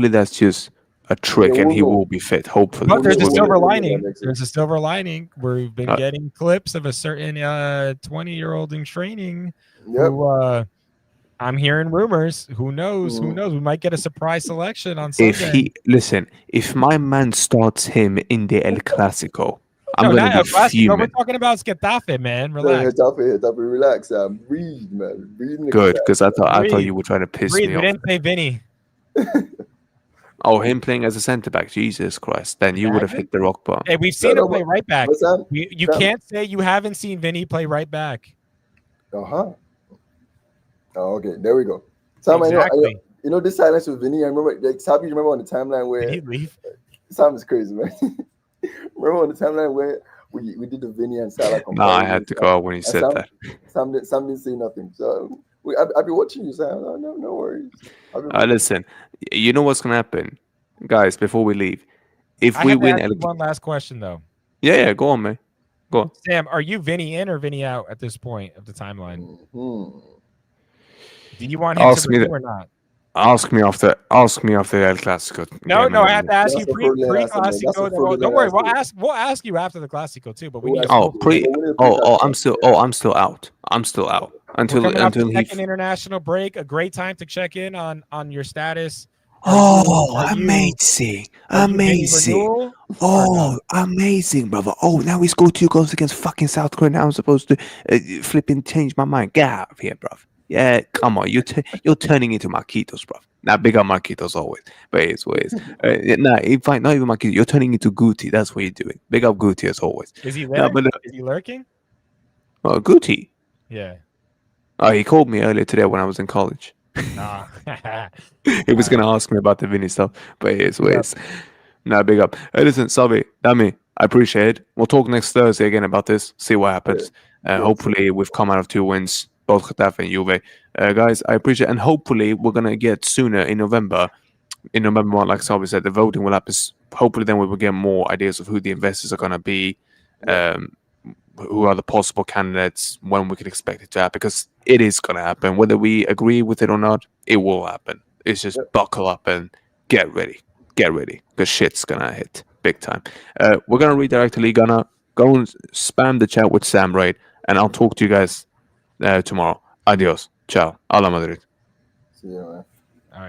Speaker 1: that's just a trick,
Speaker 2: Yeah,
Speaker 1: and
Speaker 2: we'll
Speaker 1: he
Speaker 2: know.
Speaker 1: will be fit. Hopefully,
Speaker 3: But there's a
Speaker 2: We'll know
Speaker 3: silver
Speaker 2: that
Speaker 3: lining.
Speaker 2: next
Speaker 3: There's a silver lining. We've been
Speaker 1: Uh,
Speaker 3: getting clips of a certain 20-year-old in training
Speaker 2: Yep.
Speaker 3: who I'm hearing rumors. Who knows? Who
Speaker 2: Mhm.
Speaker 3: knows? We might get a surprise selection on
Speaker 1: if
Speaker 3: Sunday.
Speaker 1: if my man starts him in the El Clásico, I'm
Speaker 3: No,
Speaker 1: gonna
Speaker 3: not
Speaker 1: be
Speaker 3: El Clasico. We're
Speaker 1: fuming.
Speaker 3: talking about Getafe, man.
Speaker 2: No,
Speaker 3: Relax.
Speaker 2: Getafe, relax, breathe, man. Breathe in the
Speaker 1: Good,
Speaker 2: Getafe.
Speaker 1: because I thought
Speaker 3: Breathe.
Speaker 1: you were trying to piss
Speaker 3: Breathe.
Speaker 1: me
Speaker 3: We
Speaker 1: off.
Speaker 3: didn't say Vinny.
Speaker 1: Oh, him playing as a centre back, Jesus Christ! Then you would have hit the rock bottom.
Speaker 3: Hey, we've seen him play right back.
Speaker 2: But Sam,
Speaker 3: You
Speaker 2: Sam-
Speaker 3: can't say you haven't seen Vinny play right back.
Speaker 2: Uh-huh. Oh, okay, there we go. Sam,
Speaker 3: Exactly.
Speaker 2: I know this silence with Vinny. I remember, like, Sam, you remember on the timeline
Speaker 3: Did he
Speaker 2: where
Speaker 3: leave?
Speaker 2: Sam is crazy, man. Remember on the timeline where we did the Vinny and Salah
Speaker 1: No, I
Speaker 2: comparison?
Speaker 1: had to go out when you
Speaker 2: And
Speaker 1: said that.
Speaker 2: Sam didn't say nothing. So I'll be watching you, Sam. No worries.
Speaker 1: Listen, you know what's gonna happen, guys. Before we leave, if
Speaker 3: I
Speaker 1: we
Speaker 3: have to
Speaker 1: win,
Speaker 3: ask you one last question though.
Speaker 1: yeah, go on, man. Go on.
Speaker 3: Sam, are you Vinny in or Vinny out at this point of the timeline?
Speaker 2: Mhm.
Speaker 3: Do you want him to
Speaker 1: Ask me
Speaker 3: renew
Speaker 1: that.
Speaker 3: or not?
Speaker 1: Ask me after El Clasico.
Speaker 3: No,
Speaker 1: game,
Speaker 3: no,
Speaker 1: and
Speaker 3: I have
Speaker 1: then-
Speaker 3: to ask
Speaker 2: That's
Speaker 3: you
Speaker 2: a friendly answer, man. That's a
Speaker 3: Clasico.
Speaker 2: friendly
Speaker 3: Don't worry,
Speaker 2: answer.
Speaker 3: we'll ask you after the Clasico too. But we
Speaker 2: Who
Speaker 3: need
Speaker 2: has
Speaker 3: a
Speaker 1: Oh,
Speaker 2: to
Speaker 3: full
Speaker 2: do it?
Speaker 3: preview.
Speaker 2: But we need to
Speaker 1: oh,
Speaker 2: preview
Speaker 1: I'm
Speaker 2: that.
Speaker 1: still.
Speaker 2: Yeah.
Speaker 1: Oh, I'm still out. I'm still out
Speaker 3: We're
Speaker 1: until
Speaker 3: coming off the
Speaker 1: he.
Speaker 3: second international break. A great time to check in on your status.
Speaker 1: Oh,
Speaker 3: Are
Speaker 1: amazing,
Speaker 3: you Vinny
Speaker 1: amazing.
Speaker 3: renewal or
Speaker 1: Oh,
Speaker 3: not?
Speaker 1: amazing, brother. Oh, now we scored 2 goals against fucking South Korea. Now I'm supposed to flipping change my mind. Get out of here, bruv. Yeah, come on. You're turning into Marquitos, bruv. Now, big up Marquitos always. But it's what it is. Nah, in fact, not even Marquitos. You're turning into Guti. That's what you're doing. Big up Guti as always.
Speaker 3: Is he
Speaker 1: No,
Speaker 3: there?
Speaker 1: but
Speaker 3: Is he lurking?
Speaker 1: Guti.
Speaker 3: Yeah.
Speaker 1: Oh, he called me earlier today when I was in college.
Speaker 3: Nah.
Speaker 1: He was going to ask me about the Vinny stuff, but it is what it
Speaker 3: Yeah.
Speaker 1: is. No, big up. Hey, listen, Savi, Damii, I appreciate it. We'll talk next Thursday again about this, see what happens. Hopefully, we've come out of 2 wins, both Getafe and Juve. Guys, I appreciate it. And hopefully, we're going to get sooner in November. In November, like Savi said, the voting will happen. Hopefully, then we will get more ideas of who the investors are going to be, who are the possible candidates, when we can expect it to happen, because it is going to happen. Whether we agree with it or not, it will happen. It's just buckle up and get ready. Get ready, because shit's gonna hit big time. We're gonna redirect to League Gunner. Go and spam the chat with Sam Raid, and I'll talk to you guys tomorrow. Adios. Ciao. Alla Madrid.
Speaker 2: See you, man.